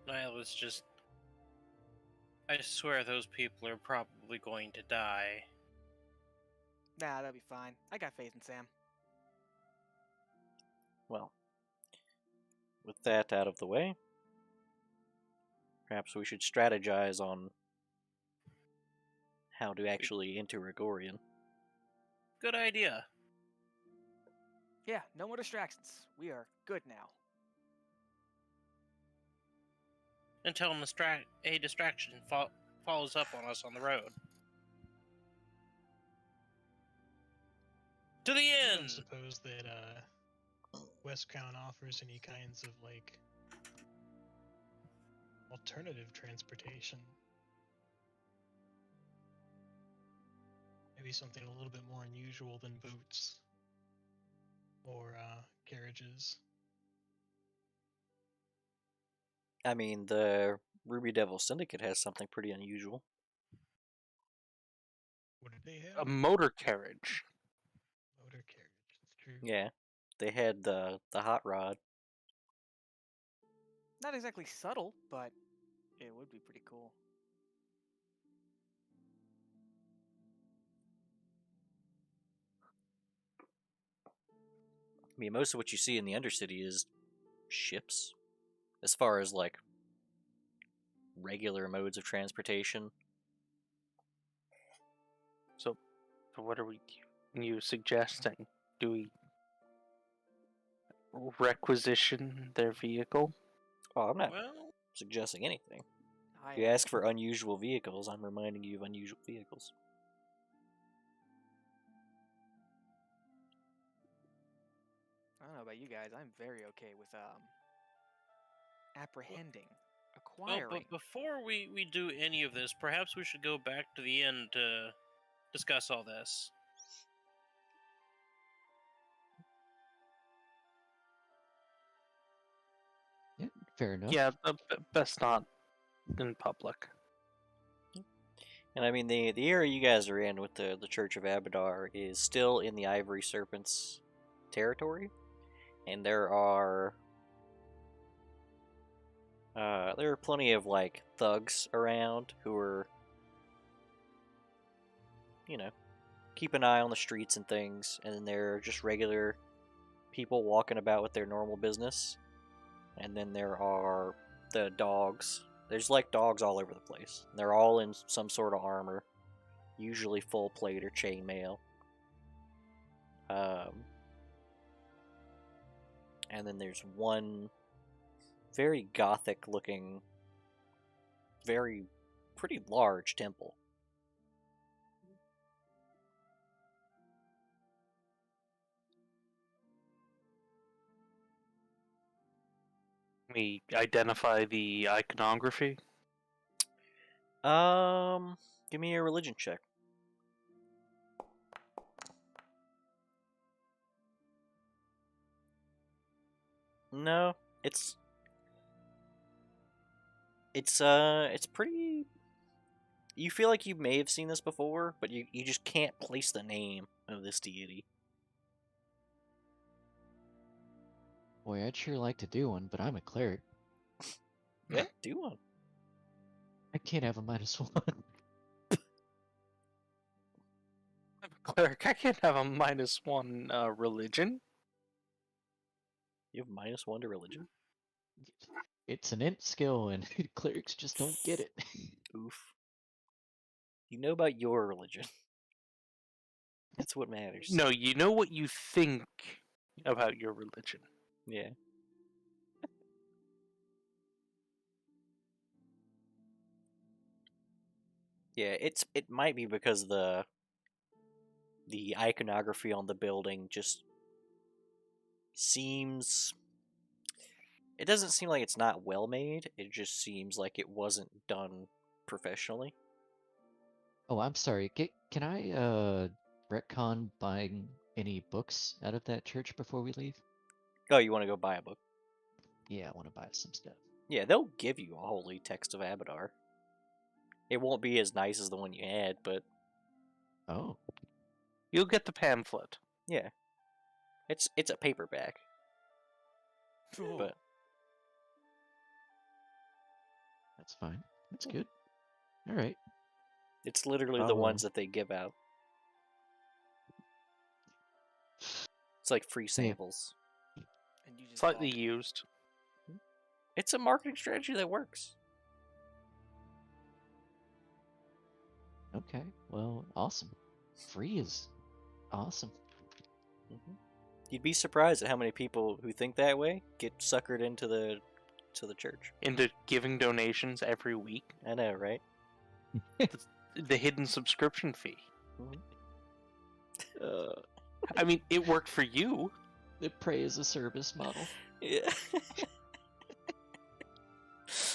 Niall is just. I swear those people are probably going to die. Nah, that'll be fine. I got faith in Sam. Well, with that out of the way, perhaps we should strategize on how to actually enter Rigorian. Good idea. Yeah, no more distractions. We are good now. Until a distraction follows up on us on the road. To the I end! don't suppose that Westcrown offers any kinds of like alternative transportation. Maybe something a little bit more unusual than boots or carriages. I mean, the Ruby Devil Syndicate has something pretty unusual. What did they A have? motor carriage. Motor carriage. That's true. Yeah, they had the hot rod. Not exactly subtle, but it would be pretty cool. I mean, most of what you see in the Undercity is ships, as far as like regular modes of transportation. So what are you suggesting? Do we requisition their vehicle? Oh, I'm not Well, suggesting anything. I If you ask for unusual vehicles, I'm reminding you of unusual vehicles. I don't know about you guys. I'm very okay with apprehending, well, acquiring. but before we do any of this, perhaps we should go back to the end to discuss all this. Yeah, fair enough. Yeah, best not in public. And I mean, the area you guys are in with the Church of Abadar is still in the Ivory Serpent's territory, and there are plenty of like thugs around who are, keep an eye on the streets and things, and then there are just regular people walking about with their normal business, and then there are the dogs. There's like dogs all over the place. They're all in some sort of armor, usually full plate or chainmail. and then there's one very gothic-looking, pretty large temple. We identify the iconography. Give me a religion check. No, it's pretty. You feel like you may have seen this before, but you just can't place the name of this deity. Boy, I'd sure like to do one, but I'm a cleric. Yeah, do one. I can't have a -1. I'm a cleric. I can't have a -1 religion. You have -1 to religion. It's an int skill, and clerics just don't get it. Oof. You know about your religion. That's what matters. No, you know what you think about your religion. Yeah. Yeah, it might be because the iconography on the building just seems. It doesn't seem like it's not well made. It just seems like it wasn't done professionally. Oh, I'm sorry. Can I retcon buying any books out of that church before we leave? Oh, you want to go buy a book? Yeah, I want to buy some stuff. Yeah, they'll give you a holy text of Abadar. It won't be as nice as the one you had, but Oh, You'll get the pamphlet. yeah, it's a paperback. Ooh. But that's fine. That's good. All right. it's literally the ones that they give out. It's like free samples. And you just Slightly bought it. used. It's a marketing strategy that works. Okay. Well, awesome. Free is awesome. You'd be surprised at how many people who think that way get suckered into the church. Into giving donations every week. I know, right? The hidden subscription fee. Uh, I mean, it worked for you. The pray as a service model. yeah.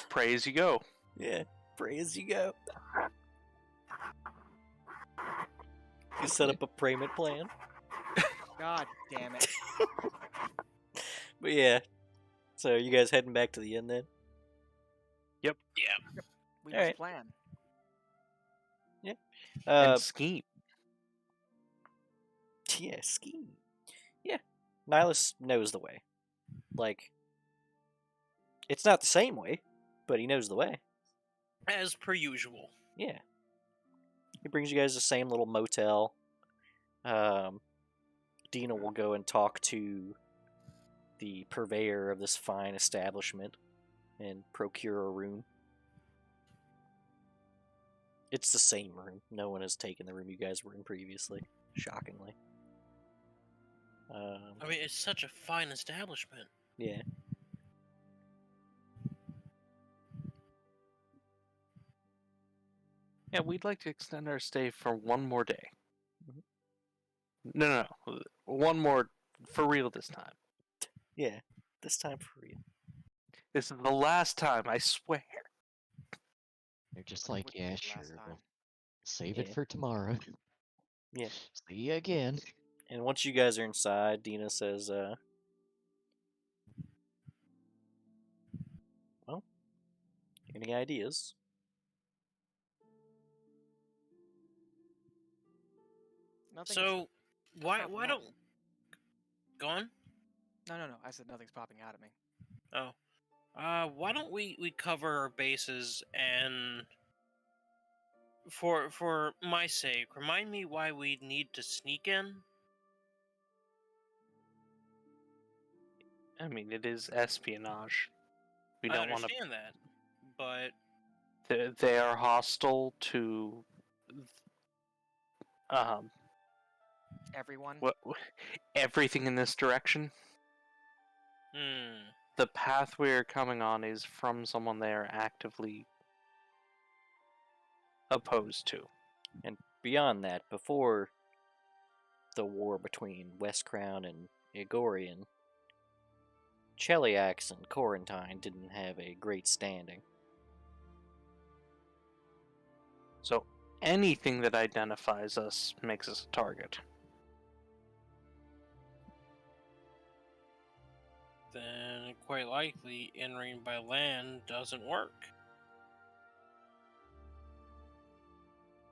Pray as you go. Yeah. Pray as you go. You set up a payment plan. God damn it. But yeah. So you guys heading back to the inn then? Yep. We All just right. plan. And scheme. Yeah, scheme. Yeah. Nihilus knows the way. Like, it's not the same way, but he knows the way. As per usual. Yeah. He brings you guys the same little motel. Dina will go and talk to the purveyor of this fine establishment and procure a room. It's the same room. No one has taken the room you guys were in previously, shockingly. I mean, it's such a fine establishment. Yeah. Yeah, we'd like to extend our stay for one more day. Mhm. No. One more for real this time. Yeah. This time for real. This is the last time, I swear. They're just What like, would yeah, be the sure. last time? We'll save it Yeah. for tomorrow. Yeah. See you again. And once you guys are inside, Dina says, well, any ideas? Nothing's So, why popping why out. don't go on? No. I said nothing's popping out at me. Oh, why don't we cover our bases and for my sake, remind me why we need to sneak in. I mean, it is espionage. We I don't want to. understand that, but They are hostile to. Everyone. What? Everything in this direction. Hmm. The path we're coming on is from someone they are actively opposed to. And beyond that, before the war between West Crown and Igorian, Cheliax and Corentine didn't have a great standing. So anything that identifies us makes us a target. Then quite likely entering by land doesn't work.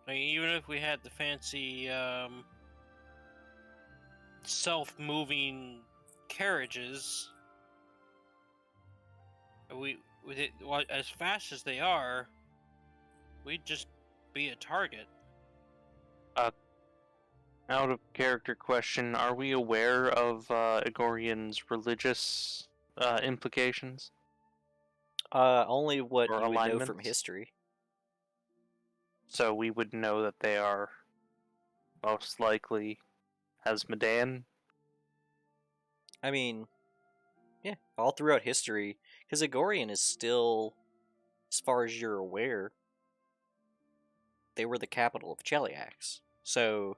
I mean, even if we had the fancy self-moving carriages, as fast as they are, we'd just be a target. Out of character question, are we aware of Igorian's religious implications? Only what Or you would know from alignments? history. So we would know that they are most likely Asmodean. I mean, yeah, all throughout history, because Igorian is still, as far as you're aware, they were the capital of Cheliax. So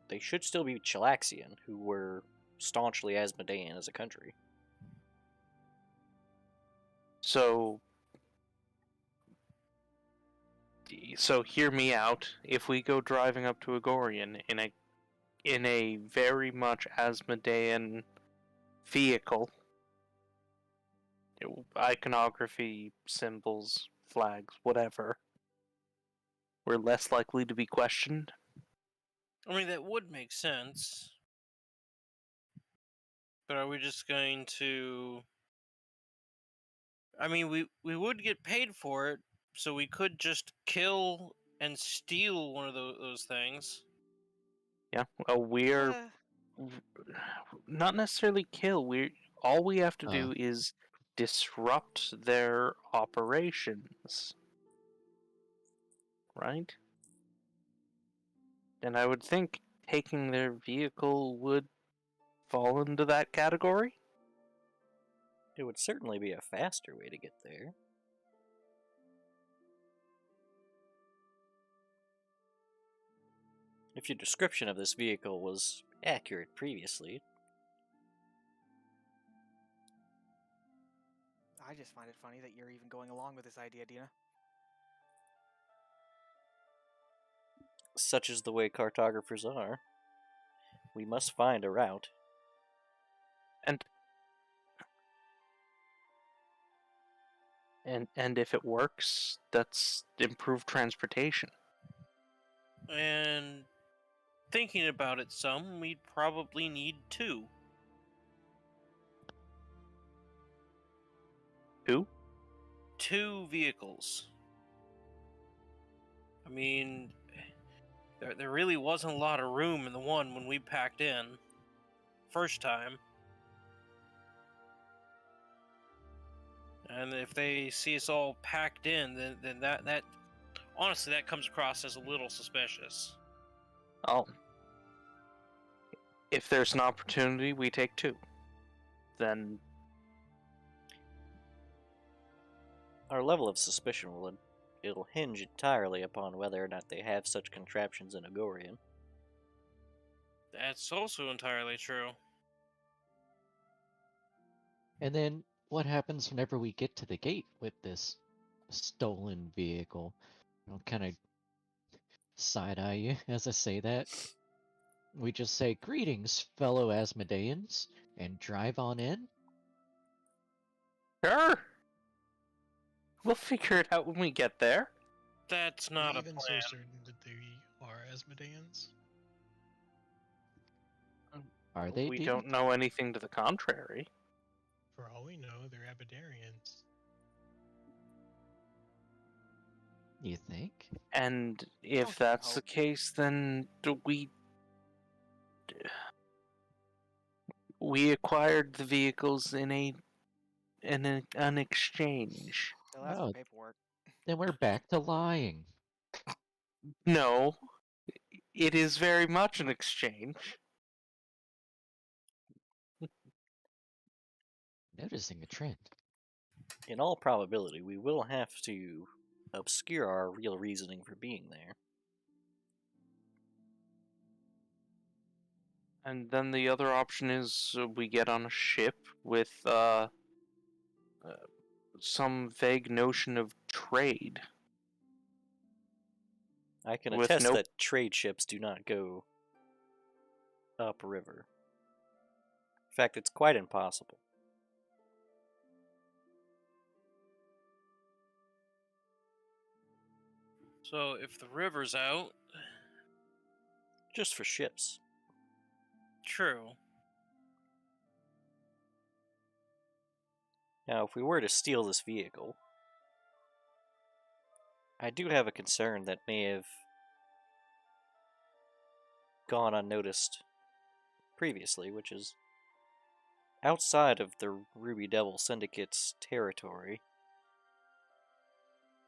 they should still be Chelaxian, who were staunchly Asmodean as a country. So hear me out. If we go driving up to Igorian in a very much Asmodean vehicle, iconography, symbols, flags, whatever, we're less likely to be questioned. I mean, that would make sense. But are we just going to... I mean, we would get paid for it, so we could just kill and steal one of those things. Yeah, we're not necessarily kill. All we have to do is disrupt their operations, right? And I would think taking their vehicle would fall into that category. It would certainly be a faster way to get there. If your description of this vehicle was accurate previously. I just find it funny that you're even going along with this idea, Dina. Such is the way cartographers are. We must find a route. And if it works, that's improved transportation. And thinking about it some, we'd probably need two. Who? Two vehicles. I mean, there really wasn't a lot of room in the one when we packed in. First time. And if they see us all packed in, then that honestly, that comes across as a little suspicious. Oh. If there's an opportunity, we take two. Then Our level of suspicion it'll hinge entirely upon whether or not they have such contraptions in Agorian. That's also entirely true. And then what happens whenever we get to the gate with this stolen vehicle? I'll kind of side eye you as I say that. We just say, "Greetings, fellow Asmodeans," and drive on in? sure, we'll figure it out when we get there. That's not a Even plan. so certain that they are Asmodeans. Are they? We Dean? don't know anything to the contrary. For all we know, they're Abadarians. You think? And Don't if give that's the hope. case, then we acquired the vehicles in an exchange. They'll ask Oh. for paperwork. Then we're back to lying. No, it is very much an exchange. Noticing a trend. In all probability, we will have to obscure our real reasoning for being there. And then the other option is we get on a ship with some vague notion of trade. I can With attest no- that trade ships do not go upriver. In fact, it's quite impossible. So if the river's out, Just for ships. true. Now, if we were to steal this vehicle, I do have a concern that may have gone unnoticed previously, which is outside of the Ruby Devil Syndicate's territory.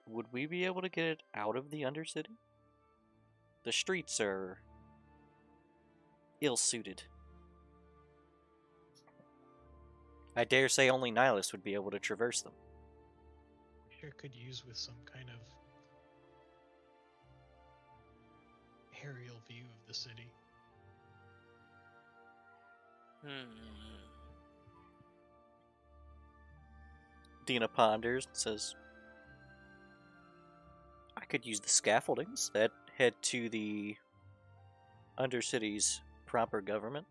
Would we be able to get it out of the Undercity? The streets are ill-suited. I dare say only Nihilus would be able to traverse them. Sure could use with some kind of aerial view of the city. Dina ponders and says, I could use the scaffoldings that head to the Undercity's proper government.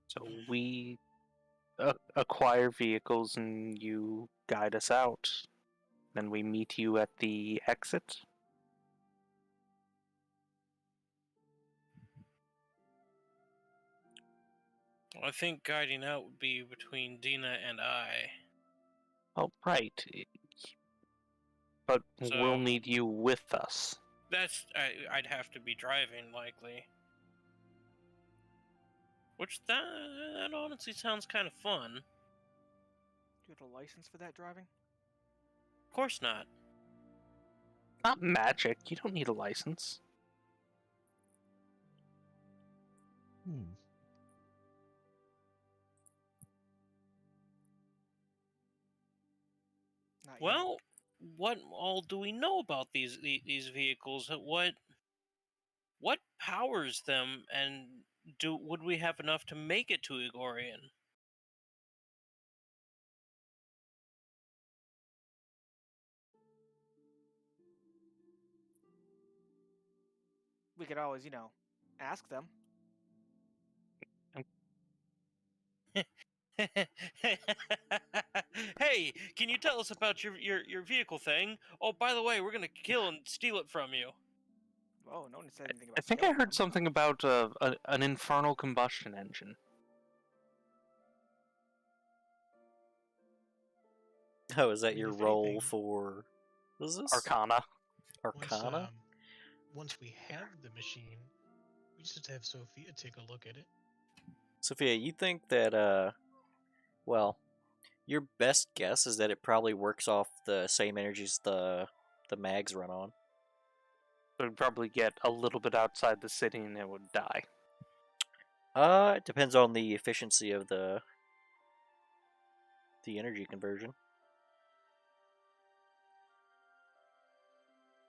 So we acquire vehicles and you guide us out. Then we meet you at the exit. I think guiding out would be between Dina and I. Oh, right. But So- we'll need you with us. I'd have to be driving, likely. Which, that honestly sounds kind of fun. Do you have a license for that driving? Of course not. Not magic. You don't need a license. Hmm. Not yet. Well, what all do we know about these vehicles? What powers them, and would we have enough to make it to Igorian? We could always, ask them. Hey, can you tell us about your vehicle thing? Oh, by the way, we're gonna kill and steal it from you. Oh, no one said anything about I think I killing heard them. something about an infernal combustion engine. Oh, is that mean, your if role anything- for... What is this? Arcana. Arcana? Once we have the machine, we just have Sophia take a look at it. Sophia, you think that, well, your best guess is that it probably works off the same energies the mags run on. It would probably get a little bit outside the city and it would die. It depends on the efficiency of the energy conversion.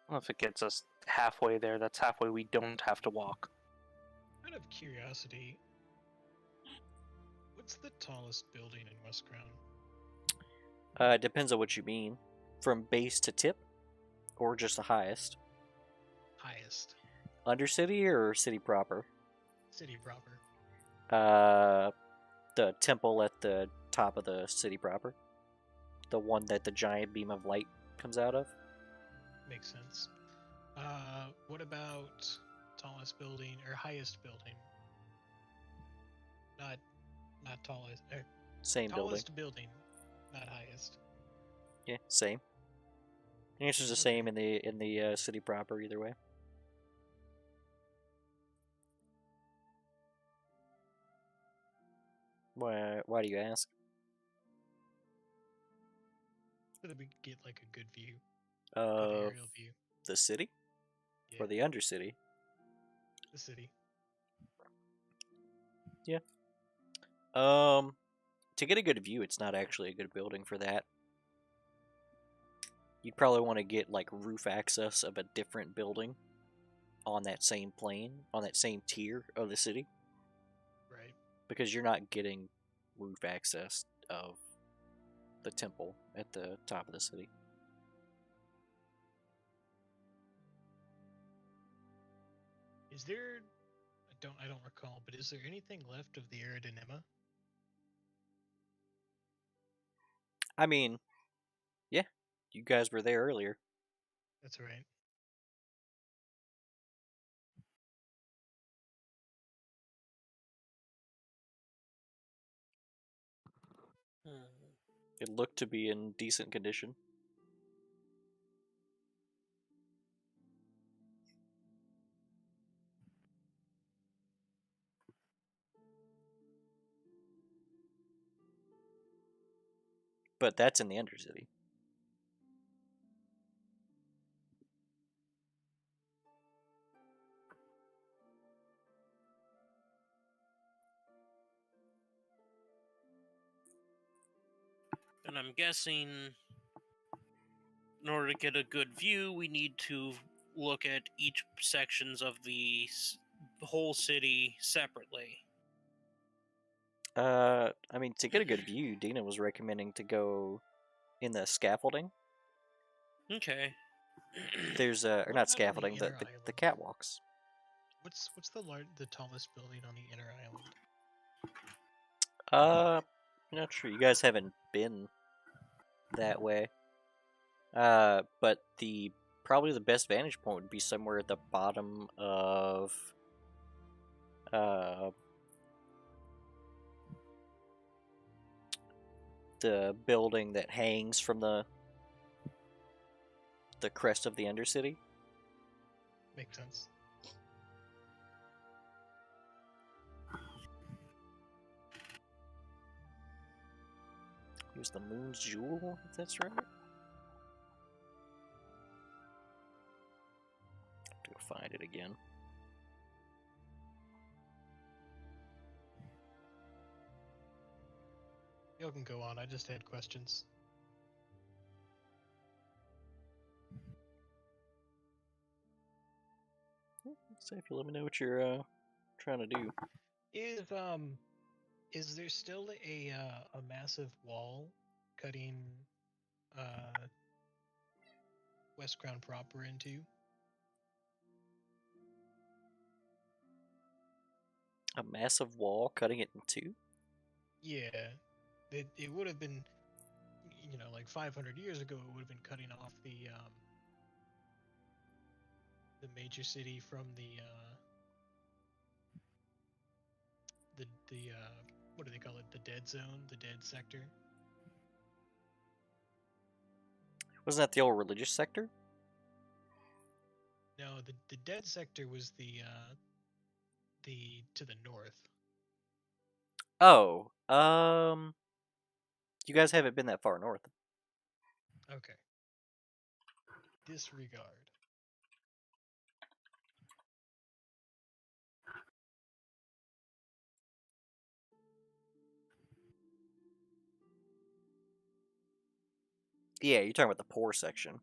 Well, if it gets us halfway there, that's halfway we don't have to walk. Out of curiosity, what's the tallest building in West Crown? It depends on what you mean. From base to tip, or just the highest. Highest. Undercity or city proper? City proper. The temple at the top of the city proper. The one that the giant beam of light comes out of. Makes sense. What about tallest building or highest building? Not tallest. Same building. Tallest building, not highest. Yeah, same. The answer's the same in the city proper either way. Why do you ask? So that we could get like a good view. Good Of aerial view. the city? Yeah, Or the Undercity? the city. Yeah. To get a good view, it's not actually a good building for that. You'd probably want to get like roof access of a different building on that same plane, on that same tier of the city, Right. because you're not getting roof access of the temple at the top of the city. Is there? I don't recall, but is there anything left of the Aerodynama? I mean, yeah, you guys were there earlier. That's right. It looked to be in decent condition. But that's in the Undercity. And I'm guessing in order to get a good view, we need to look at each sections of the whole city separately. I mean, to get a good view, Dina was recommending to go in the scaffolding. Okay. There's or What not about on the scaffolding, inner the island? catwalks. What's the tallest building on the inner island? I'm not sure. You guys haven't been that way. But the probably the best vantage point would be somewhere at the bottom of uh the building that hangs from the crest of the Undercity. Makes sense. Here's the Moon's Jewel, if that's right. Have to go find it again. Y'all can go on. I just had questions. So if you let me know what you're trying to do. Is there still a massive wall cutting West Crown proper into? A massive wall cutting it in two? Yeah, it would have been, like 500 years ago, it would have been cutting off the major city from the what do they call it? The dead zone, the dead sector. Wasn't that the old religious sector? No, the dead sector was the to the north. Oh, you guys haven't been that far north. Okay. Disregard. Yeah, you're talking about the poor section.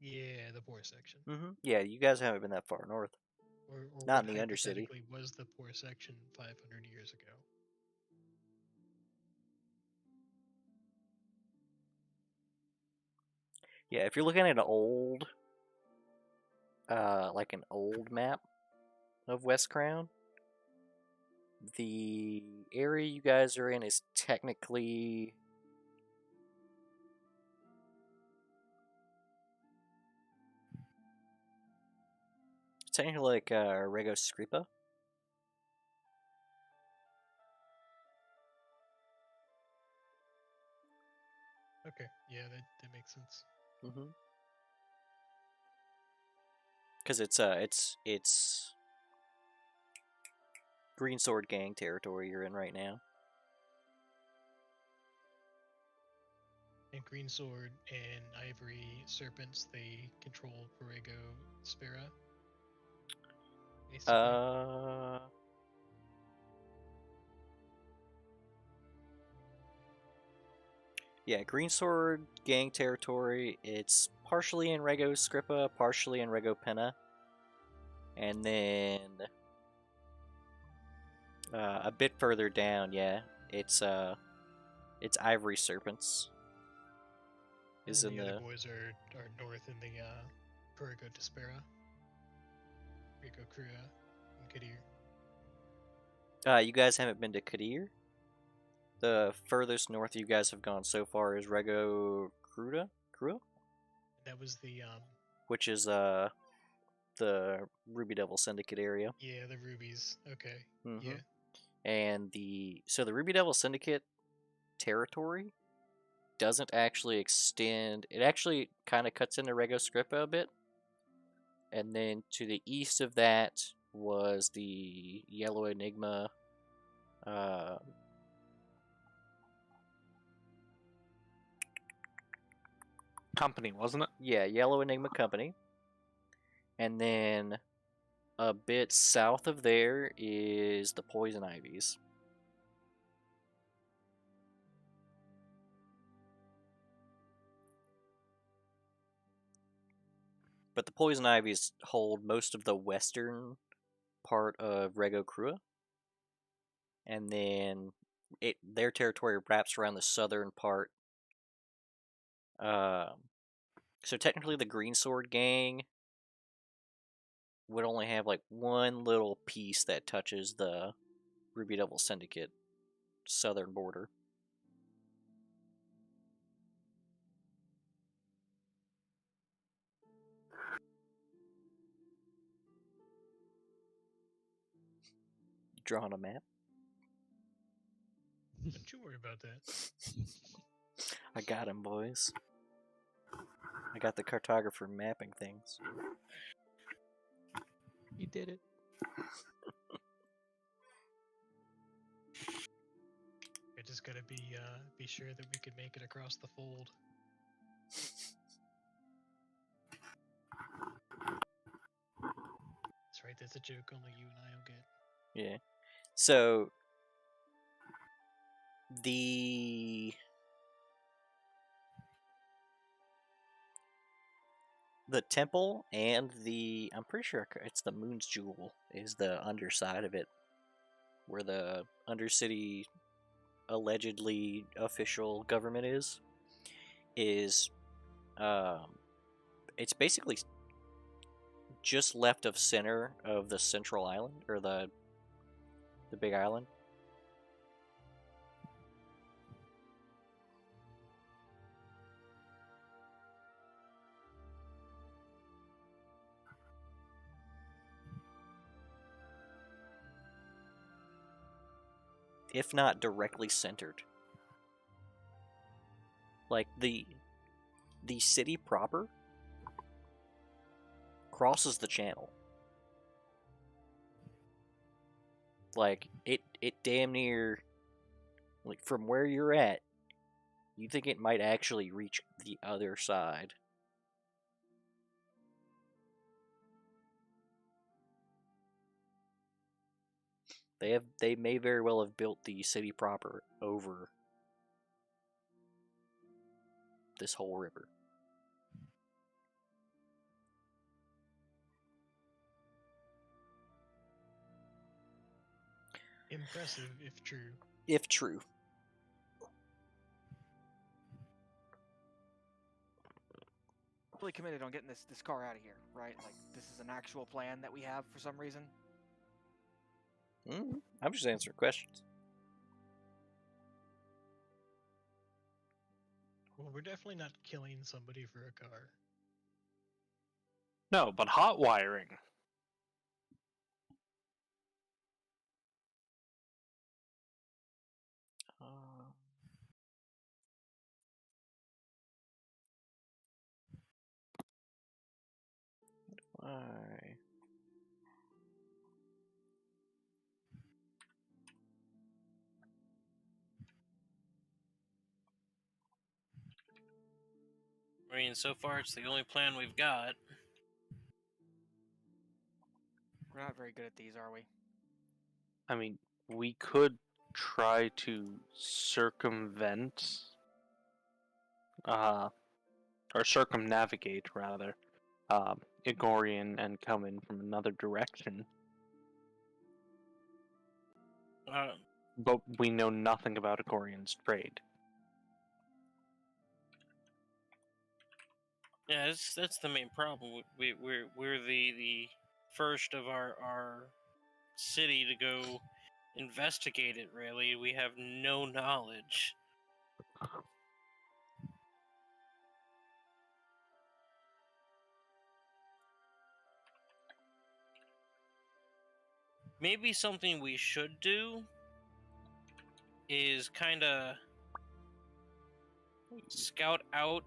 Yeah, the poor section. Yeah, you guys haven't been that far north. Or Not what in the Undercity. hypothetically was the poor section 500 years ago. Yeah, if you're looking at an old, like an old map of West Crown, the area you guys are in is technically like Rego Scripa. Okay, yeah, that makes sense. Because it's Green Sword Gang territory you're in right now. And Green Sword and Ivory Serpents, they control Borrego Spera. Basically. Yeah, Greensword gang territory. It's partially in Rego Scrippa, partially in Rego Penna, and then a bit further down, yeah, it's Ivory Serpents. Is And in the other the boys are north in the Borrego Despera. Rico Crua and Kadir. you guys haven't been to Kadir. The furthest north you guys have gone so far is Rego Crua, That was the which is the Ruby Devil Syndicate area. yeah, the rubies. Okay. Mhm. Yeah. And the Ruby Devil Syndicate territory doesn't actually extend. It actually kind of cuts into Rego Scrippa a bit, and then to the east of that was the Yellow Enigma. Company, wasn't it? Yeah, Yellow Enigma Company, and then a bit south of there is the Poison Ivies. But the Poison Ivies hold most of the western part of Rego Crua, and then their territory wraps around the southern part. So technically, the Greensword gang would only have like one little piece that touches the Ruby Devil Syndicate southern border. Drawing a map. Don't you worry about that. I got him, boys. I got the cartographer mapping things. You did it. I just gotta be sure that we can make it across the fold. That's right, that's a joke only you and I will get. Yeah. So the temple and I'm pretty sure it's the Moon's Jewel is the underside of it, where the Undercity allegedly official government is it's basically just left of center of the central island, or the big island. If not directly centered. Like the city proper crosses the channel. Like it damn near, like from where you're at, you think it might actually reach the other side. They may very well have built the city proper over this whole river. Impressive, if true. If true. Really committed on getting this car out of here, right? Like, this is an actual plan that we have for some reason. I'm just answering questions. Well, we're definitely not killing somebody for a car. No, but hot wiring. Why? I mean, so far it's the only plan we've got. We're not very good at these, are we? I mean, we could try to circumvent, or circumnavigate rather, Igorian and come in from another direction. Uh, But we know nothing about Igorian's trade. yeah, that's the main problem. We're the first of our city to go investigate it. Really, we have no knowledge. Maybe something we should do is kind of scout out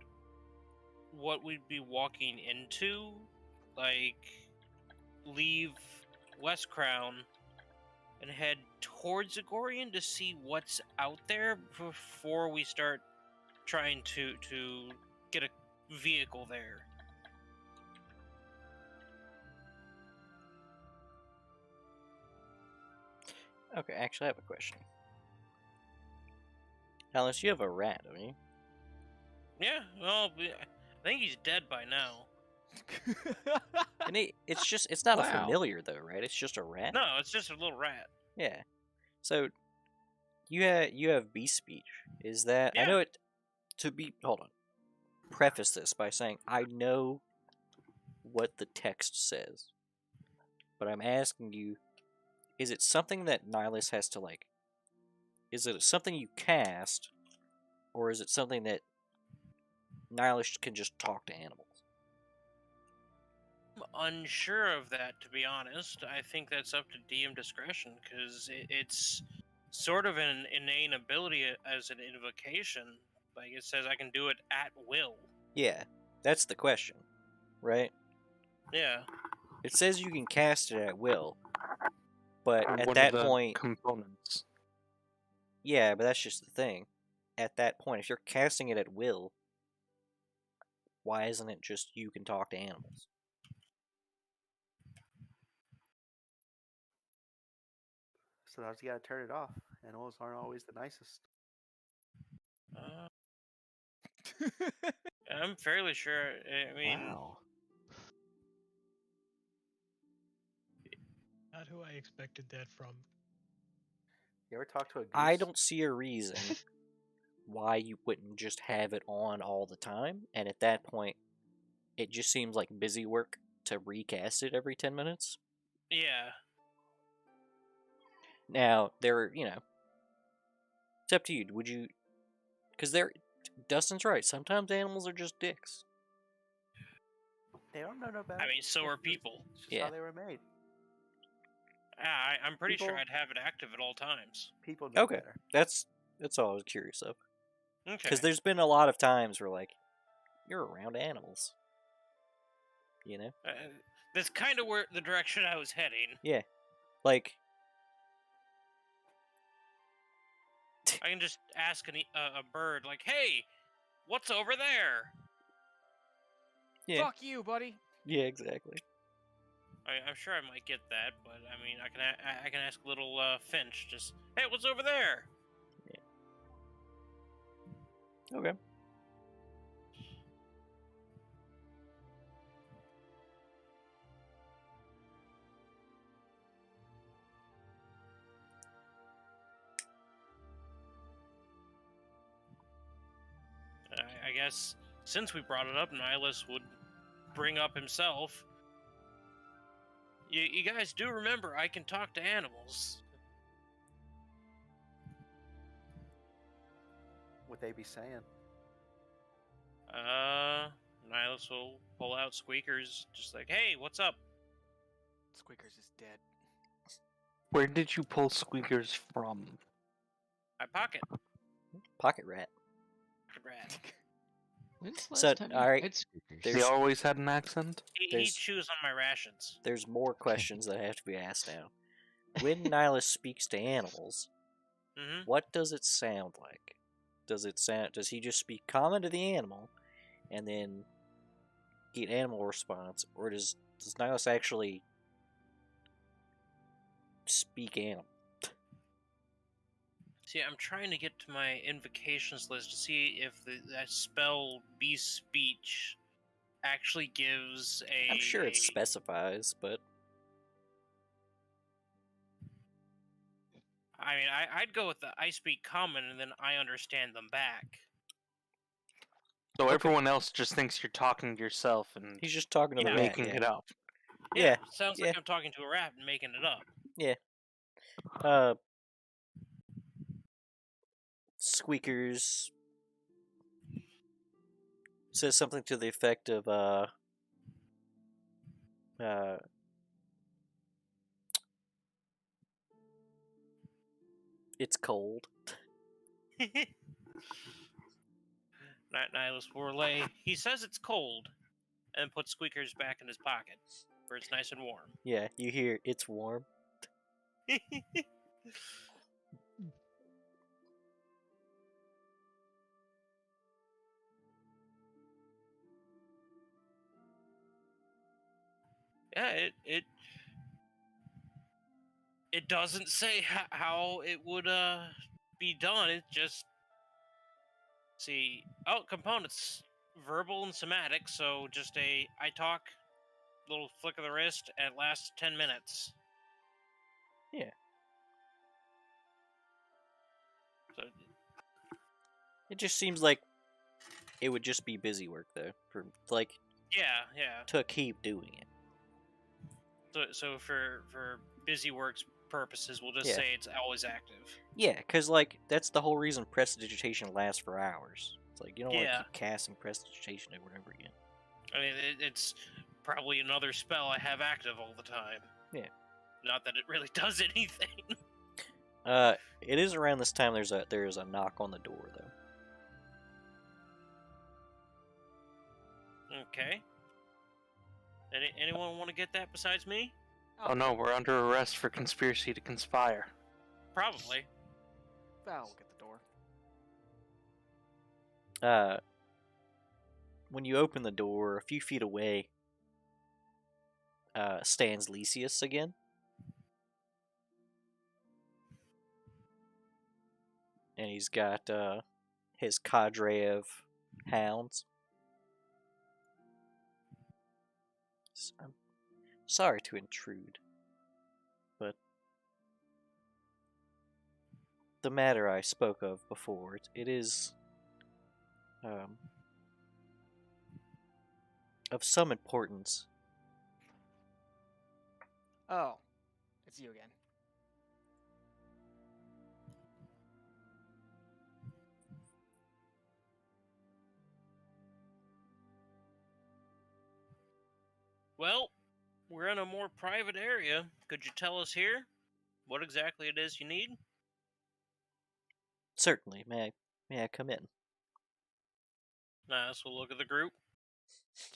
what we'd be walking into, like leave West Crown and head towards Agorian to see what's out there before we start trying to get a vehicle there. Okay, actually, I have a question. Alice, you have a rat, don't you? Yeah, well, I think he's dead by now. And it's not a Wow. familiar though, right? It's just a rat. No, it's just a little rat. Yeah. So you have beast speech. Is that I Yeah. know it to be hold on. Preface this by saying I know what the text says. But I'm asking you, is it something that Nihilus has to like is it something you cast, or is it something that Nihilus can just talk to animals? I'm unsure of that, to be honest. I think that's up to DM discretion, because it's sort of an innate ability as an invocation. Like, it says I can do it at will. Yeah, that's the question, right? Yeah. It says you can cast it at will, but at What that are the point, components? yeah, but that's just the thing. At that point, if you're casting it at will, why isn't it just you can talk to animals? Sometimes you gotta turn it off. Animals aren't always the nicest. Uh, I'm fairly sure. I mean, Wow. Not who I expected that from. You ever talk to a goose? I don't see a reason why you wouldn't just have it on all the time, and at that point, it just seems like busy work to recast it every 10 minutes. yeah. Now, it's up to you. Would you, because Dustin's right, sometimes animals are just dicks. They don't know no better. I mean, so It's are just- people. It's just Yeah. how they were made. Yeah, I'm pretty sure People- I'd have it active at all times. People know Okay, better. that's all I was curious of. Okay. Because there's been a lot of times where, like, you're around animals. You know? That's kind of where the direction I was heading. Yeah. Like, I can just ask a bird, like, "Hey, what's over there?" yeah. Fuck you, buddy. Yeah, exactly. I'm sure I might get that, but I mean, I can ask little Finch, just, "Hey, what's over there?" Okay. I guess since we brought it up, Nihilus would bring up himself. You guys do remember I can talk to animals. What they be saying? Nihilus will pull out Squeakers, just like, "Hey, what's up?" Squeakers is dead. Where did you pull Squeakers from? My pocket. Pocket rat. Rat. When's the So, last time you alright, tried Squeakers? there's- He always had an accent? He There's- chews on my rations. There's more questions that have to be asked now. When Nihilus speaks to animals, Mm-hmm. what does it sound like? Does he just speak common to the animal? and then get animal response, or does Nihilus actually speak animal? See, I'm trying to get to my invocations list to see if that spell Beast Speech actually gives a. I'm sure it specifies, but I mean, I'd go with the I speak common and then I understand them back. So Okay. everyone else just thinks you're talking to yourself and he's just talking to the rat. making Yeah. it up. Yeah, sounds yeah. like I'm talking to a rat and making it up. Squeakers says something to the effect of it's cold. Nihilus will relay. He says it's cold, and puts Squeakers back in his pocket, where it's nice and warm. Yeah, you hear it's warm. Yeah, it doesn't say how it would be done. It just see components verbal and somatic. So just I talk, little flick of the wrist, and it lasts 10 minutes. Yeah. So It just seems like it would just be busy work though, for like yeah. to keep doing it. So for busy works purposes, we'll just Yeah. say it's always active. Yeah, because like that's the whole reason prestidigitation lasts for hours. It's like you don't want to Yeah. keep casting prestidigitation over and over again. I mean, it's probably another spell I have active all the time. Yeah. Not that it really does anything. It is around this time there is a knock on the door though. Okay. Anyone want to get that besides me? Oh no, we're under arrest for conspiracy to conspire. Probably. Val will get the door. When you open the door, a few feet away, stands Lysius again. And he's got his cadre of hounds. I'm sorry to intrude, but the matter I spoke of before, it is of some importance. Oh, it's you again. Well, we're in a more private area. Could you tell us here what exactly it is you need? Certainly, may I come in? Nice. We'll look at the group.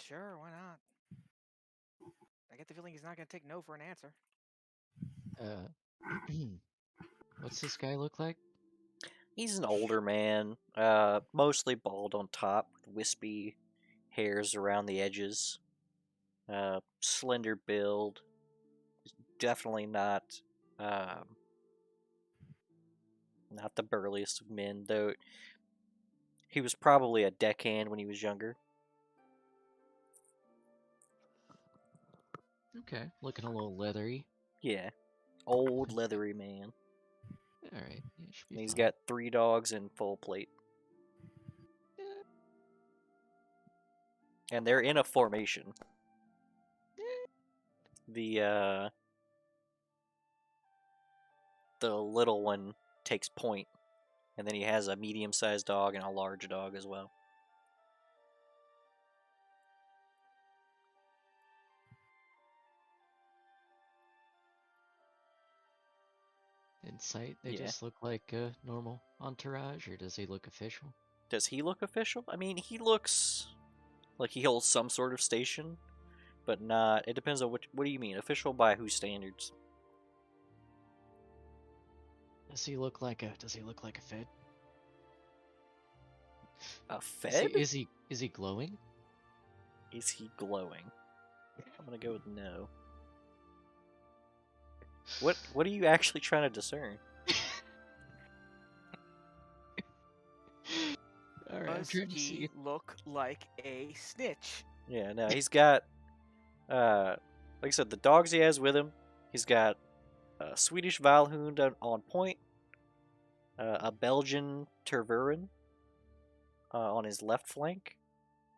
Sure, why not? I get the feeling he's not going to take no for an answer. What's this guy look like? He's an older man, mostly bald on top, with wispy hairs around the edges. Slender build. Definitely not the burliest of men, though he was probably a deckhand when he was younger. Okay, looking a little leathery. Yeah, old leathery man. All right, yeah, should be And he's fine. got 3 dogs in full plate, and they're in a formation. The little one takes point, and then he has a medium-sized dog and a large dog as well. Insight, they Yeah. just look like a normal entourage, or does he look official? Does he look official? I mean, he looks like he holds some sort of station, but not. It depends on what do you mean? Official by whose standards? Does he look like a Fed? A Is Fed? is he glowing? Is he glowing? I'm gonna go with no. What are you actually trying to discern? All right, I'm Does trying to he see. look like a snitch? Yeah, no, he's got like I said, the dogs he has with him. He's got a Swedish Valhund on point, a Belgian Tervuren on his left flank,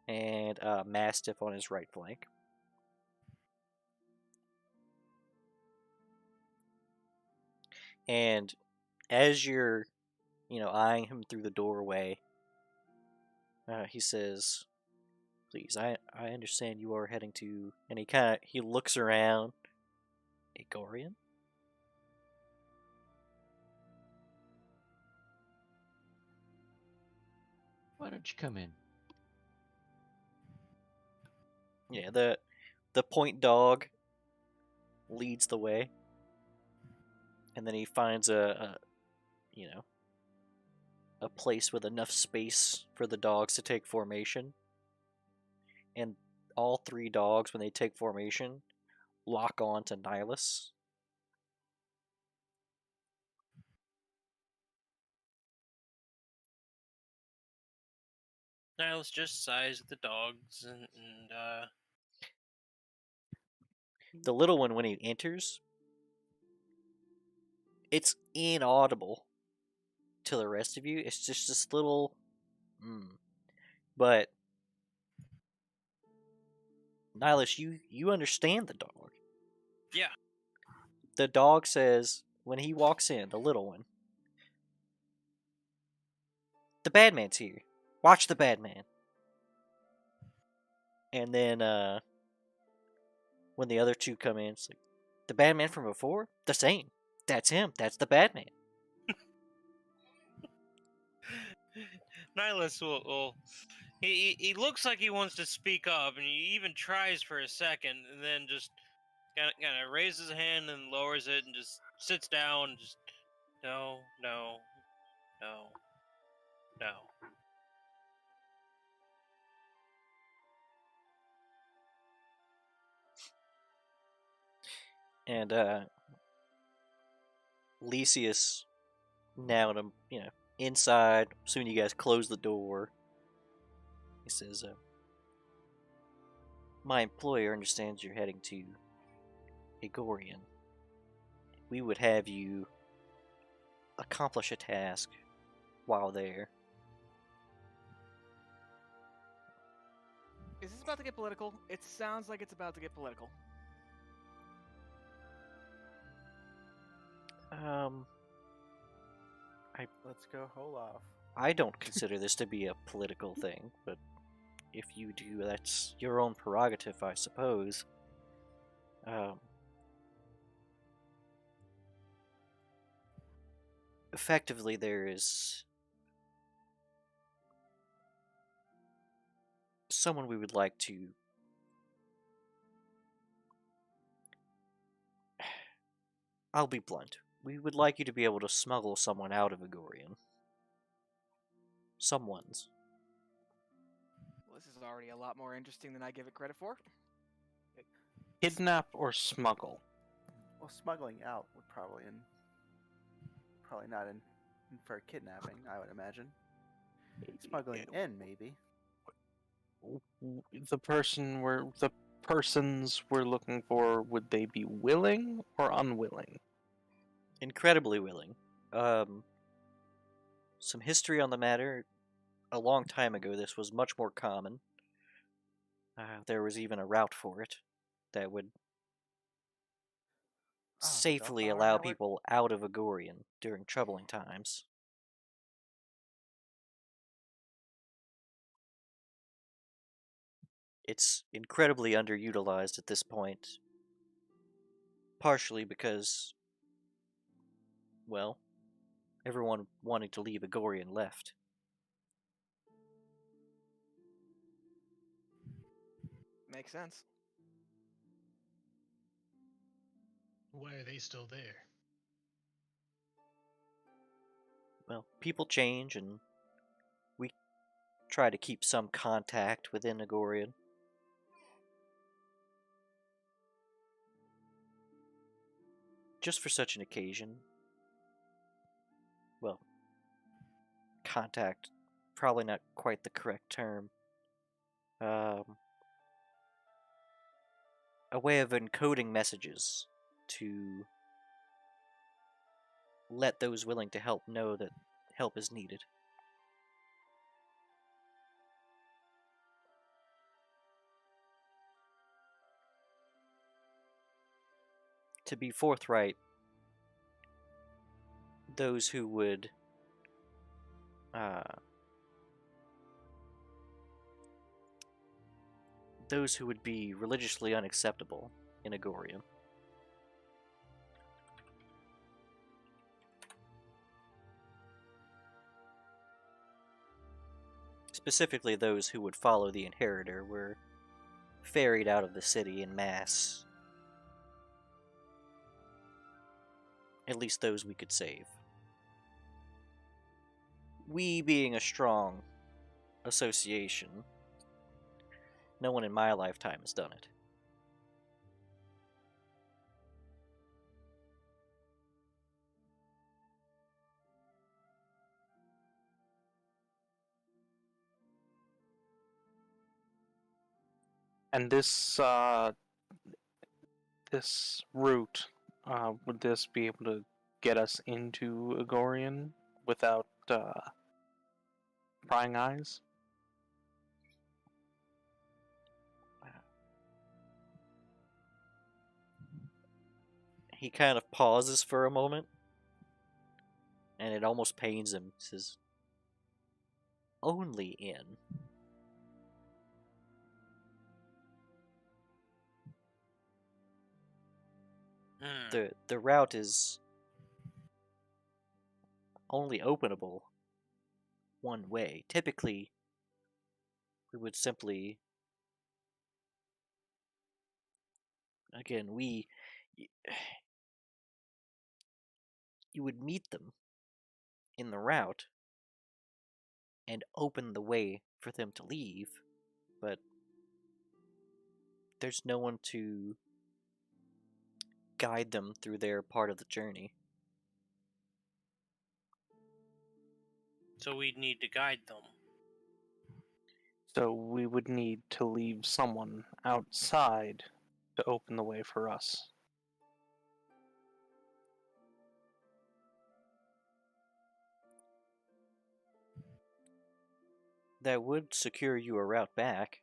and a Mastiff on his right flank. And as you're, eyeing him through the doorway, he says, "Please, I understand you are heading to." And he looks around. Agorian? Why don't you come in? Yeah, the point dog leads the way, and then he finds a place with enough space for the dogs to take formation, and all three dogs, when they take formation, lock on to Nihilus. Now let's just size the dogs and The little one, when he enters, it's inaudible to the rest of you. It's just this little, but Nihilus, you understand the dog. yeah. The dog says when he walks in, the little one, "The bad man's here. Watch the bad man." And then when the other two come in, it's like, "The bad man from before? The same. That's him. That's the bad man." Nihilus will he looks like he wants to speak up, and he even tries for a second, and then just kind of raises his hand and lowers it, and just sits down. And just no, no, no, no. And Lysius, now inside, soon you guys close the door. He says, "My employer understands you're heading to Igorian. We would have you accomplish a task while there." Is this about to get political? It sounds like it's about to get political. Let's go Olaf. I don't consider this to be a political thing, but if you do, that's your own prerogative, I suppose. Effectively, there is someone we would like to I'll be blunt. We would like you to be able to smuggle someone out of Agorian. Someone's. Well, this is already a lot more interesting than I give it credit for. Kidnap or smuggle? Well, smuggling out would probably not infer kidnapping, I would imagine. Smuggling in, maybe. The persons we're looking for, would they be willing or unwilling? Incredibly willing. Some history on the matter. A long time ago, this was much more common. There was even a route for it that would safely Bellflower allow Network? people out of Agorian during troubling times. It's incredibly underutilized at this point, partially because, well, everyone wanting to leave Agorian left. Makes sense. Why are they still there? Well, people change, and try to keep some contact within Agorian. Just for such an occasion. Well, contact, probably not quite the correct term. A way of encoding messages to let those willing to help know that help is needed. To be forthright, those who would be religiously unacceptable in Agorian. Specifically, those who would follow the Inheritor were ferried out of the city en masse. At least those we could save. We being a strong association, no one in my lifetime has done it. And this this route, would this be able to get us into Agorian without prying eyes? He kind of pauses for a moment, and it almost pains him. He says, "Only in." The route is only openable one way. Typically, we would simply, again, you would meet them in the route and open the way for them to leave, but there's no one to guide them through their part of the journey. So we'd need to guide them. So we would need to leave someone outside to open the way for us. That would secure you a route back,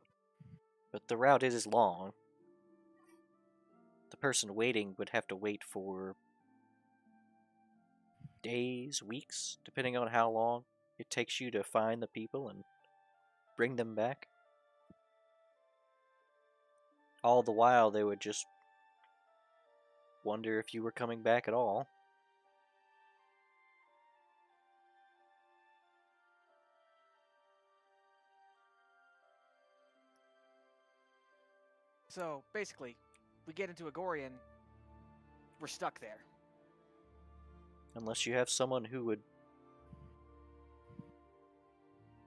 but the route is long. The person waiting would have to wait for days, weeks, depending on how long it takes you to find the people and bring them back. All the while, they would just wonder if you were coming back at all. So basically, we get into Agorian, we're stuck there. Unless you have someone who would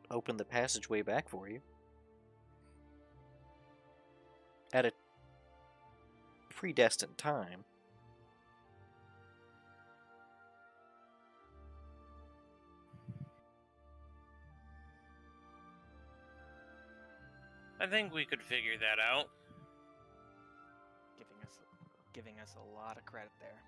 open the passageway back for you. At a predestined time. I think we could figure that out. Giving us a lot of credit there.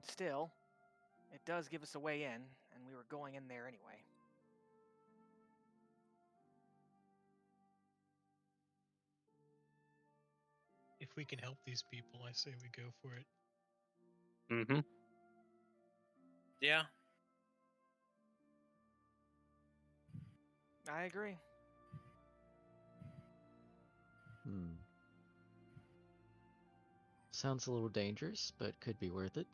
Still, it does give us a way in, and we were going in there anyway. If we can help these people, I say we go for it. Mm-hmm. Yeah. I agree. Sounds a little dangerous, but could be worth it.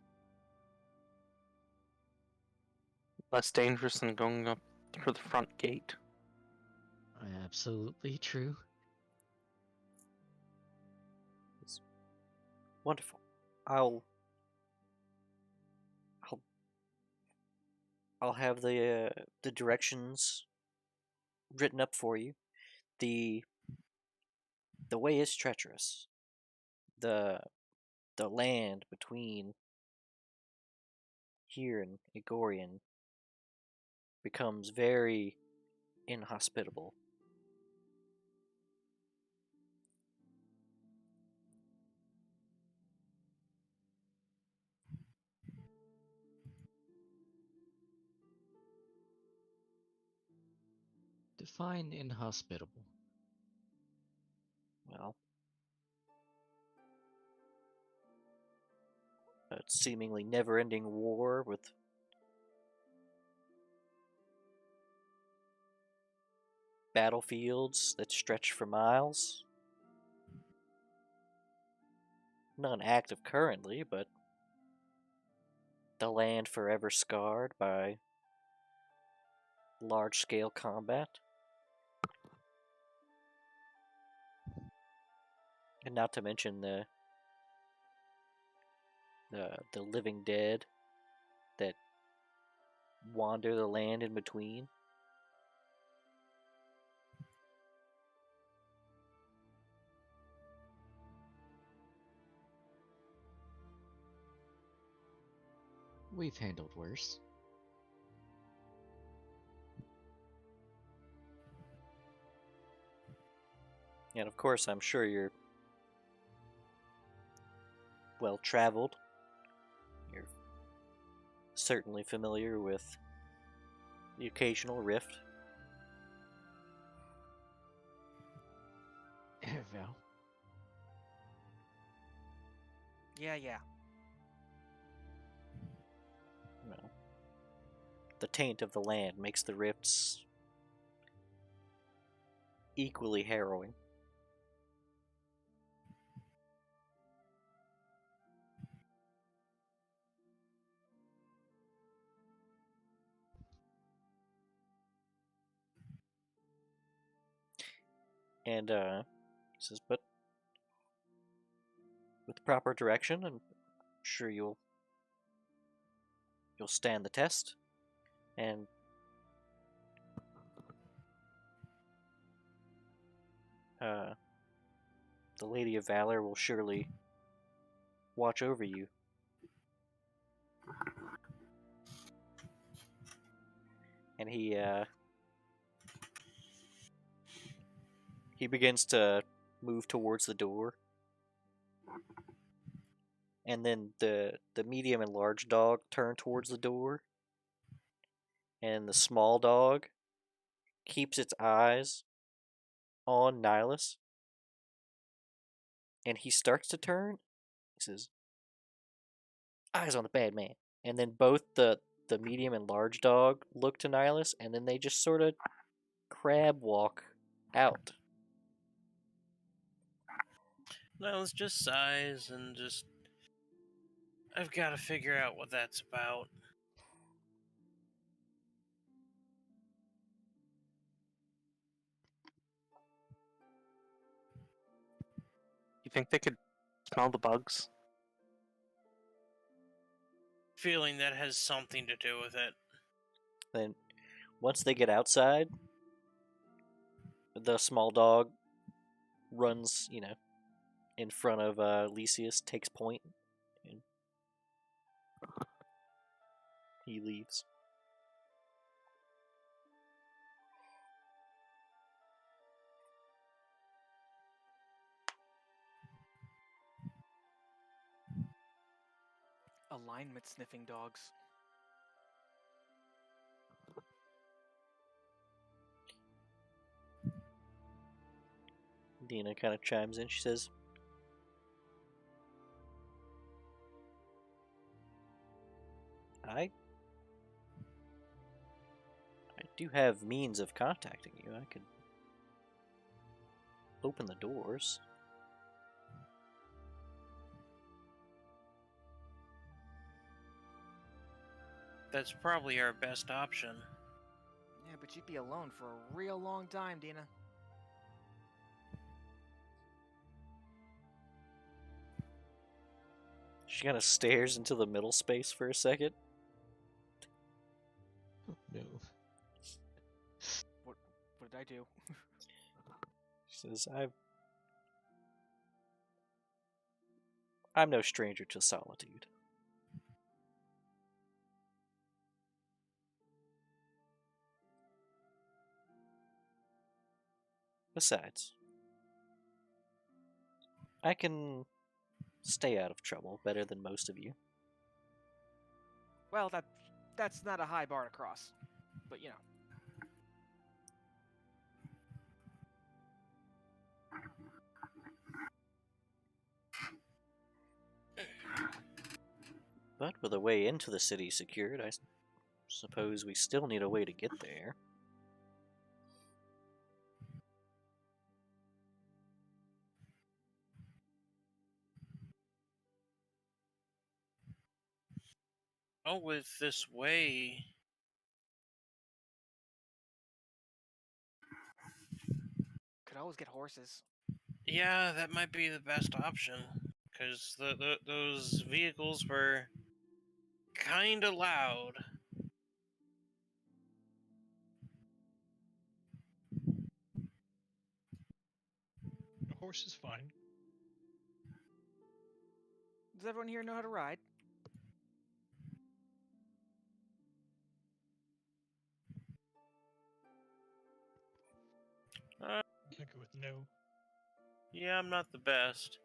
Less dangerous than going up through the front gate. Absolutely true. Wonderful. I'll I'll I'll have the directions written up for you. The the way is treacherous. The the land between here and Igorian becomes very inhospitable. Define inhospitable. Well, a seemingly never-ending war with battlefields that stretch for miles. None active currently, but the land forever scarred by large-scale combat. And not to mention the living dead that wander the land in between. We've handled worse. And of course, I'm sure you're well traveled. You're certainly familiar with the occasional rift. Val. Yeah. Well, the taint of the land makes the rifts equally harrowing. And he says, but with proper direction, I'm sure you'll stand the test. And the Lady of Valor will surely watch over you. And he begins to move towards the door. And then the medium and large dog turn towards the door. And the small dog keeps its eyes on Nihilus. And he starts to turn. He says, eyes on the bad man. And then both the medium and large dog look to Nihilus, and then they just sort of crab walk out. No, it's just size and just. I've got to figure out what that's about. You think they could smell the bugs? Feeling that has something to do with it. Then once they get outside, the small dog runs, in front of Lysias, takes point, and he leaves. Alignment sniffing dogs. Dina kind of chimes in. She says, I do have means of contacting you. I could open the doors. That's probably our best option. Yeah, but you'd be alone for a real long time, Dina. She kind of stares into the middle space for a second. No. What did I do? She says, I'm no stranger to solitude. Besides, I can stay out of trouble better than most of you. Well, that's not a high bar to cross, but you know. But with a way into the city secured, I suppose we still need a way to get there. Oh, with this way. Could always get horses. Yeah, that might be the best option. Because those vehicles were kind of loud. A horse is fine. Does everyone here know how to ride? Uh, I think with no. yeah, I'm not the best.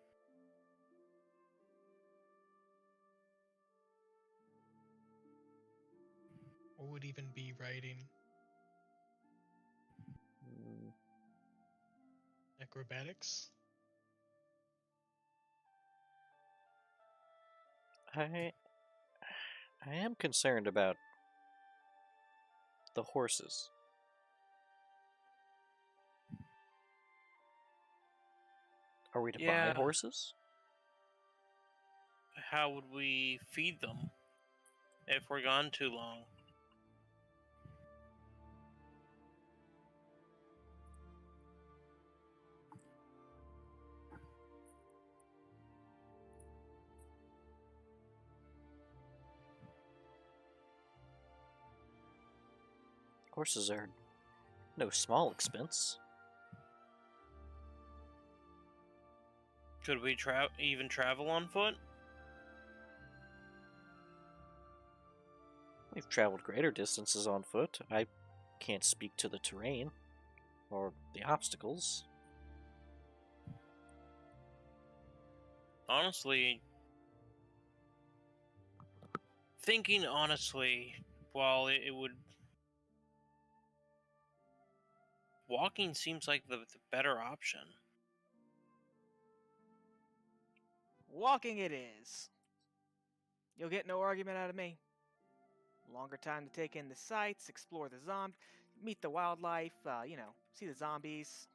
What would even be riding? Mm, Acrobatics? I am concerned about the horses. Are we to buy Yeah. horses? How would we feed them if we're gone too long? Horses are no small expense. Could we even travel on foot? We've traveled greater distances on foot. I can't speak to the terrain or the obstacles. Honestly, thinking honestly, while it would... Walking seems like the better option. Walking it is. You'll get no argument out of me. Longer time to take in the sights, explore the meet the wildlife, see the zombies.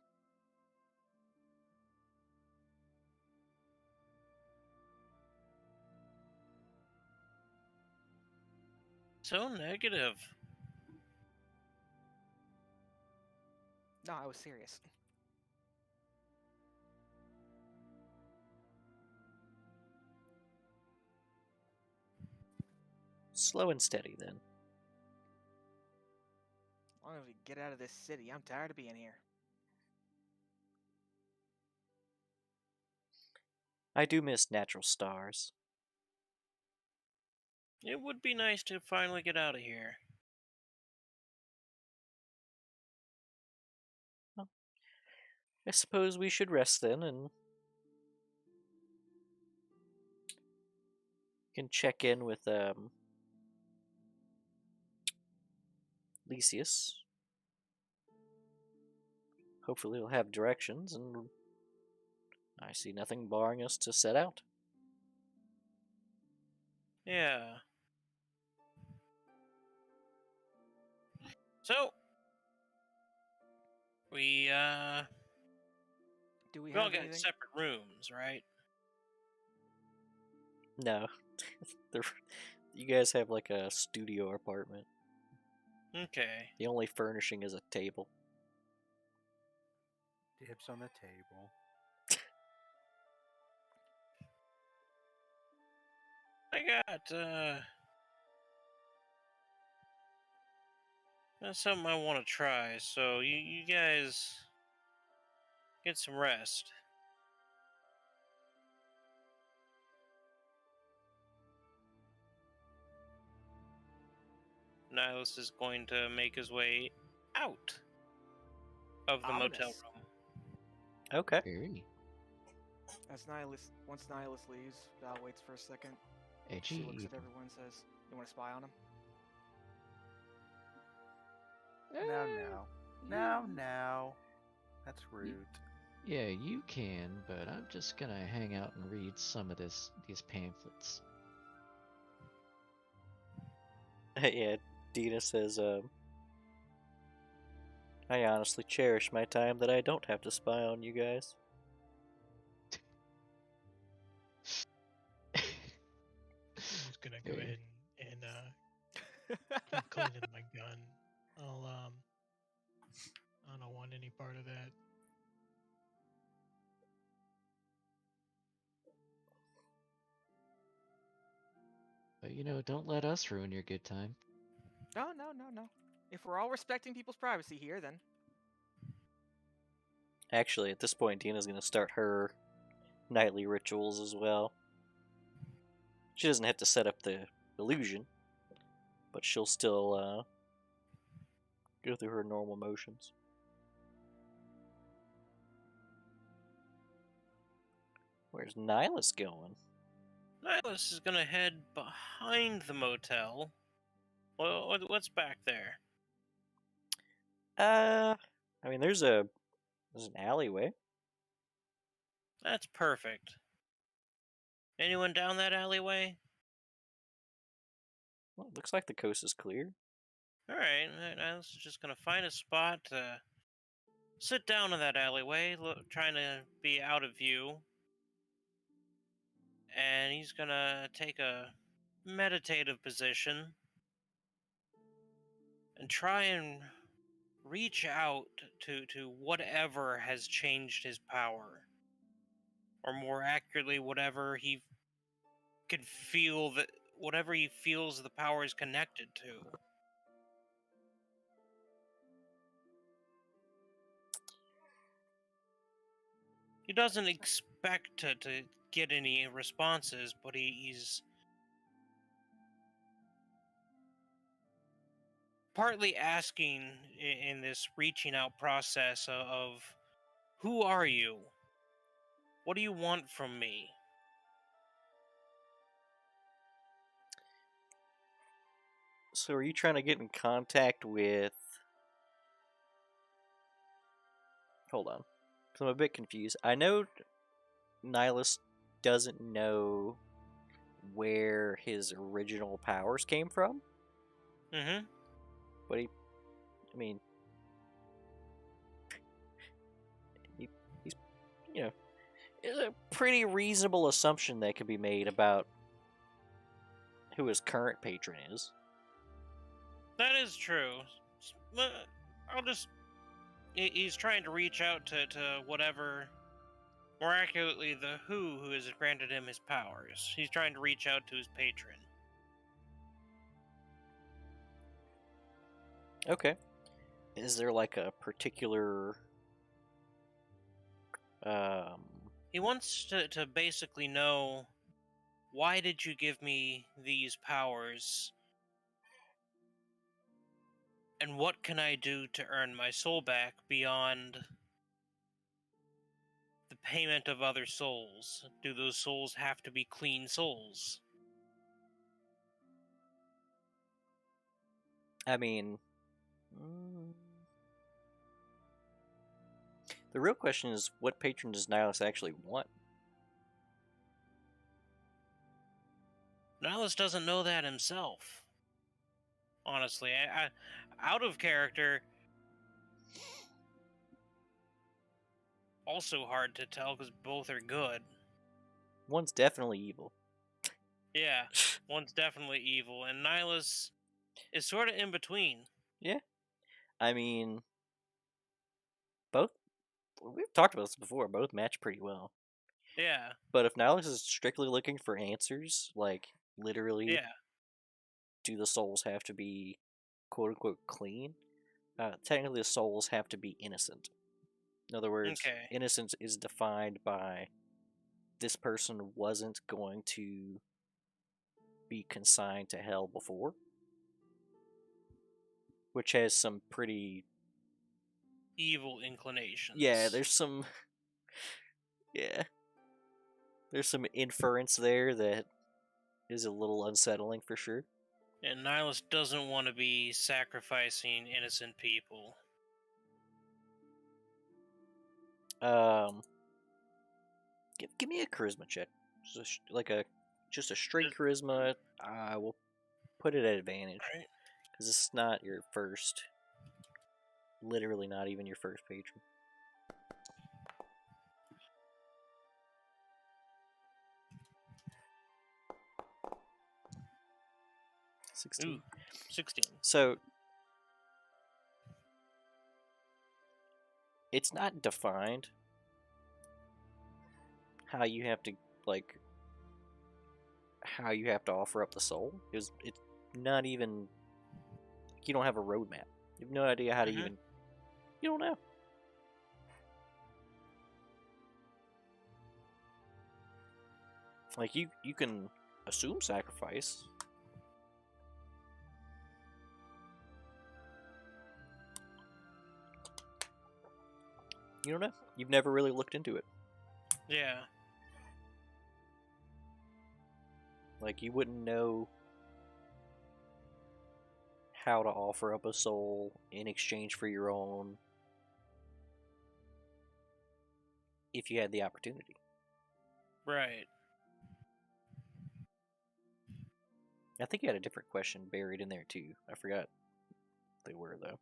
So negative. No, I was serious. Slow and steady, then. As long as we get out of this city, I'm tired of being here. I do miss natural stars. It would be nice to finally get out of here. Well, I suppose we should rest then and can check in with Lysius. Hopefully we'll have directions, and I see nothing barring us to set out. Yeah. So, we Do we all have got anything? separate rooms, right? No. You guys have like a studio apartment. Okay. The only furnishing is a table. Dibs on the table. I got something I want to try. So you guys get some rest. Nihilus is going to make his way out of the motel Ominous. room. Okay. Very Once Nihilus leaves, Val waits for a second. edgy. She looks at even. everyone and says, "You want to spy on him?" Now. That's rude. Yeah, you can, but I'm just gonna hang out and read some of these pamphlets. Yeah, Dina says, I honestly cherish my time that I don't have to spy on you guys. I'm just gonna go Very- ahead and keep cleaning my gun. I don't want any part of that. But don't let us ruin your good time. No. If we're all respecting people's privacy here, then Actually, at this point, Dina's gonna start her nightly rituals as well. She doesn't have to set up the illusion, but she'll still go through her normal motions. Where's Nihilus going? Nihilus is gonna head behind the motel. Well, what's back there? I mean, there's an alleyway. That's perfect. Anyone down that alleyway? Well, it looks like the coast is clear. Alright, Nihilus is just gonna find a spot to sit down in that alleyway, trying to be out of view. And he's gonna take a meditative position and try and reach out to whatever has changed his power. Or more accurately, whatever he could feel that whatever he feels the power is connected to. He doesn't expect to get any responses, but he's partly asking in this reaching out process of who are you? What do you want from me? So, are you trying to get in contact with? Hold on, because I'm a bit confused. I know Nihilus doesn't know where his original powers came from, Mm-hmm. but I mean, he's, it's a pretty reasonable assumption that could be made about who his current patron is. That is true. I'll just. He's trying to reach out to whatever. More accurately, the who has granted him his powers. He's trying to reach out to his patron. Okay. Is there like a particular He wants to basically know, why did you give me these powers? And what can I do to earn my soul back beyond the payment of other souls? Do those souls have to be clean souls? I mean, the real question is, what patron does Nihilus actually want? Nihilus doesn't know that himself. Honestly, I out of character, also hard to tell because both are good. One's definitely evil. Yeah, one's definitely evil, and Nihilus is sort of in between. I mean, both. We've talked about this before. Both match pretty well. Yeah. But if Nihilus is strictly looking for answers, like literally, Yeah. do the souls have to be quote unquote clean? Technically, the souls have to be innocent. In other words, Okay. innocence is defined by this person wasn't going to be consigned to hell before, which has some pretty Evil inclinations. yeah. There's some yeah. There's some inference there that is a little unsettling for sure. And Nihilus doesn't want to be sacrificing innocent people. Give me a charisma check, just a straight charisma. I will put it at advantage Right? because it's not your first. Literally, not even your first patron. Ooh, 16. So it's not defined how you have to like how you have to offer up the soul. It's not even you don't have a roadmap. You have no idea how to Mhm. even. You don't know. Like you can assume sacrifice. You don't know. You've never really looked into it. Yeah. Like you wouldn't know how to offer up a soul in exchange for your own if you had the opportunity. Right. I think you had a different question buried in there too. I forgot what they were though.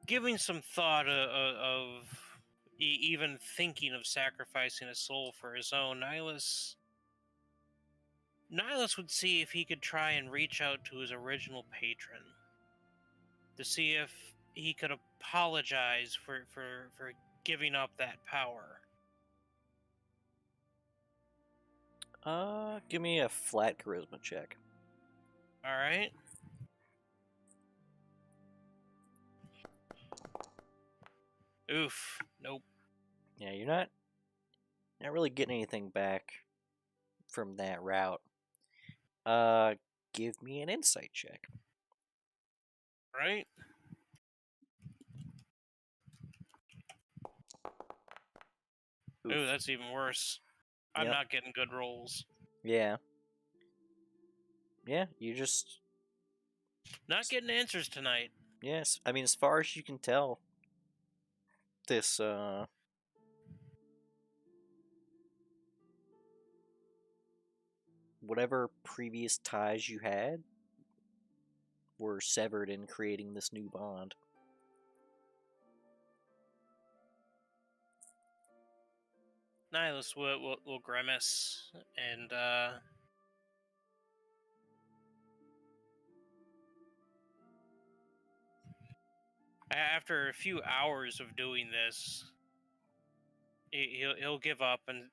Giving some thought of even thinking of sacrificing a soul for his own, Nihilus would see if he could try and reach out to his original patron to see if he could apologize for giving up that power. Give me a flat charisma check. All right. Oof. Nope. Yeah, you're not really getting anything back from that route. Give me an insight check. Right. Ooh, Oof. that's even worse. I'm Yep. not getting good rolls. Yeah. Yeah, you just Not getting answers tonight. yes. I mean, as far as you can tell, this whatever previous ties you had were severed in creating this new bond. Nihilus will grimace and after a few hours of doing this, he'll give up and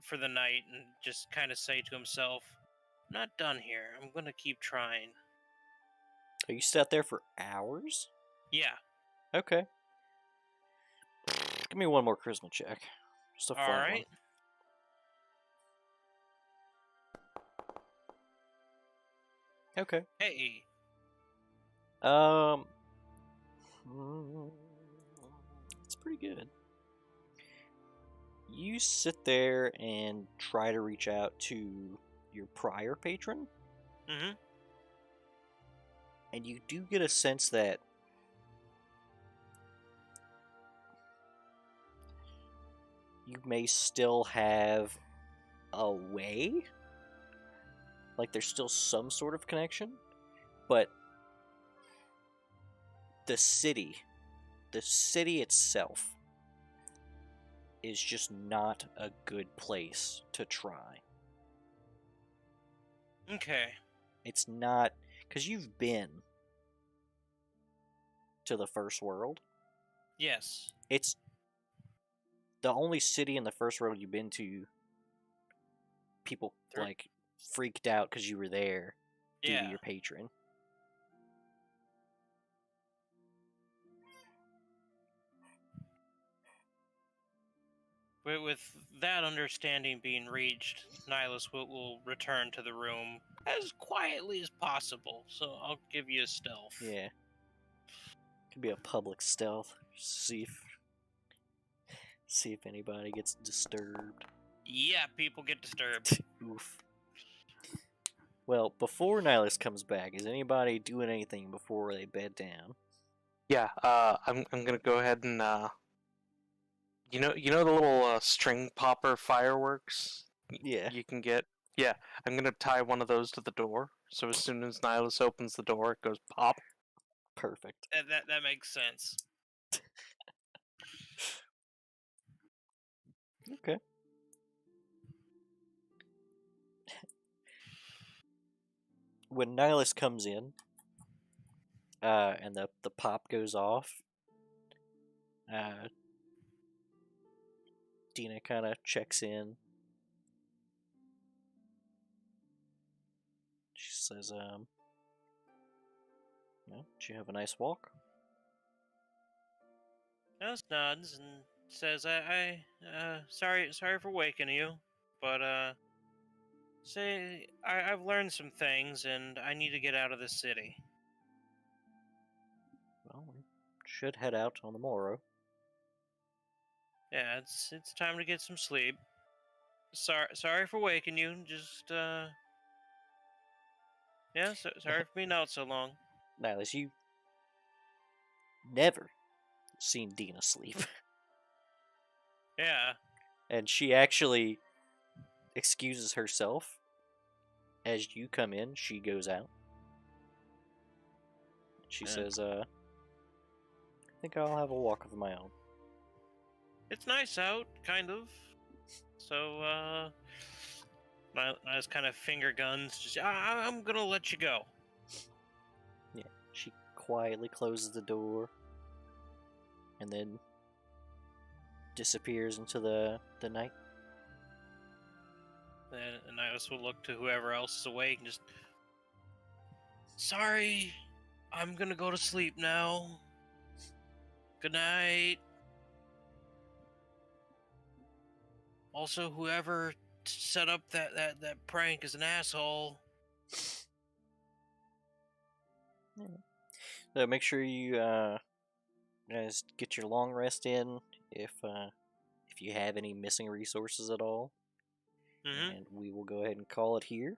for the night and just kind of say to himself, "I'm not done here. I'm gonna keep trying." Oh, you sat there for hours? Yeah. Okay. Give me one more charisma check. Just a All flat right. one. Okay. Hey. It's pretty good. You sit there and try to reach out to your prior patron, Mm-hmm. and you do get a sense that you may still have a way, like there's still some sort of connection, but the city itself is just not a good place to try. Okay. It's not, because you've been to the first world. Yes. It's the only city in the first world you've been to. People Through- like freaked out because you were there due to Yeah. your patron. With that understanding being reached, Nihilus will return to the room as quietly as possible. So I'll give you a stealth. Yeah. Could be a public stealth. See if anybody gets disturbed. Yeah, people get disturbed. Oof. Well, before Nihilus comes back, is anybody doing anything before they bed down? Yeah, I'm gonna go ahead and you know the little string popper fireworks Yeah. you can get. Yeah, I'm gonna tie one of those to the door. So as soon as Nihilus opens the door, it goes pop. Perfect. That makes sense. Okay. When Nihilus comes in, and the pop goes off, Dina kind of checks in. She says, well, did you have a nice walk? Nihilus nods and says, sorry for waking you, but I've learned some things and I need to get out of this city. Well, we should head out on the morrow. Yeah, it's time to get some sleep. Sorry for waking you. Just yeah, sorry for being out so long. Nihilus, you never seen Dina sleep. Yeah. And she actually excuses herself. As you come in, she goes out. She Yeah. says, I think I'll have a walk of my own. It's nice out, kind of. So, Nice kind of finger guns. Just, I'm gonna let you go. Yeah, she quietly closes the door and then disappears into the night. And Nihilus will look to whoever else is awake and just, sorry, I'm gonna go to sleep now. Good night. Also, whoever set up that prank is an asshole. So make sure you guys get your long rest in if you have any missing resources at all. Mm-hmm. And we will go ahead and call it here.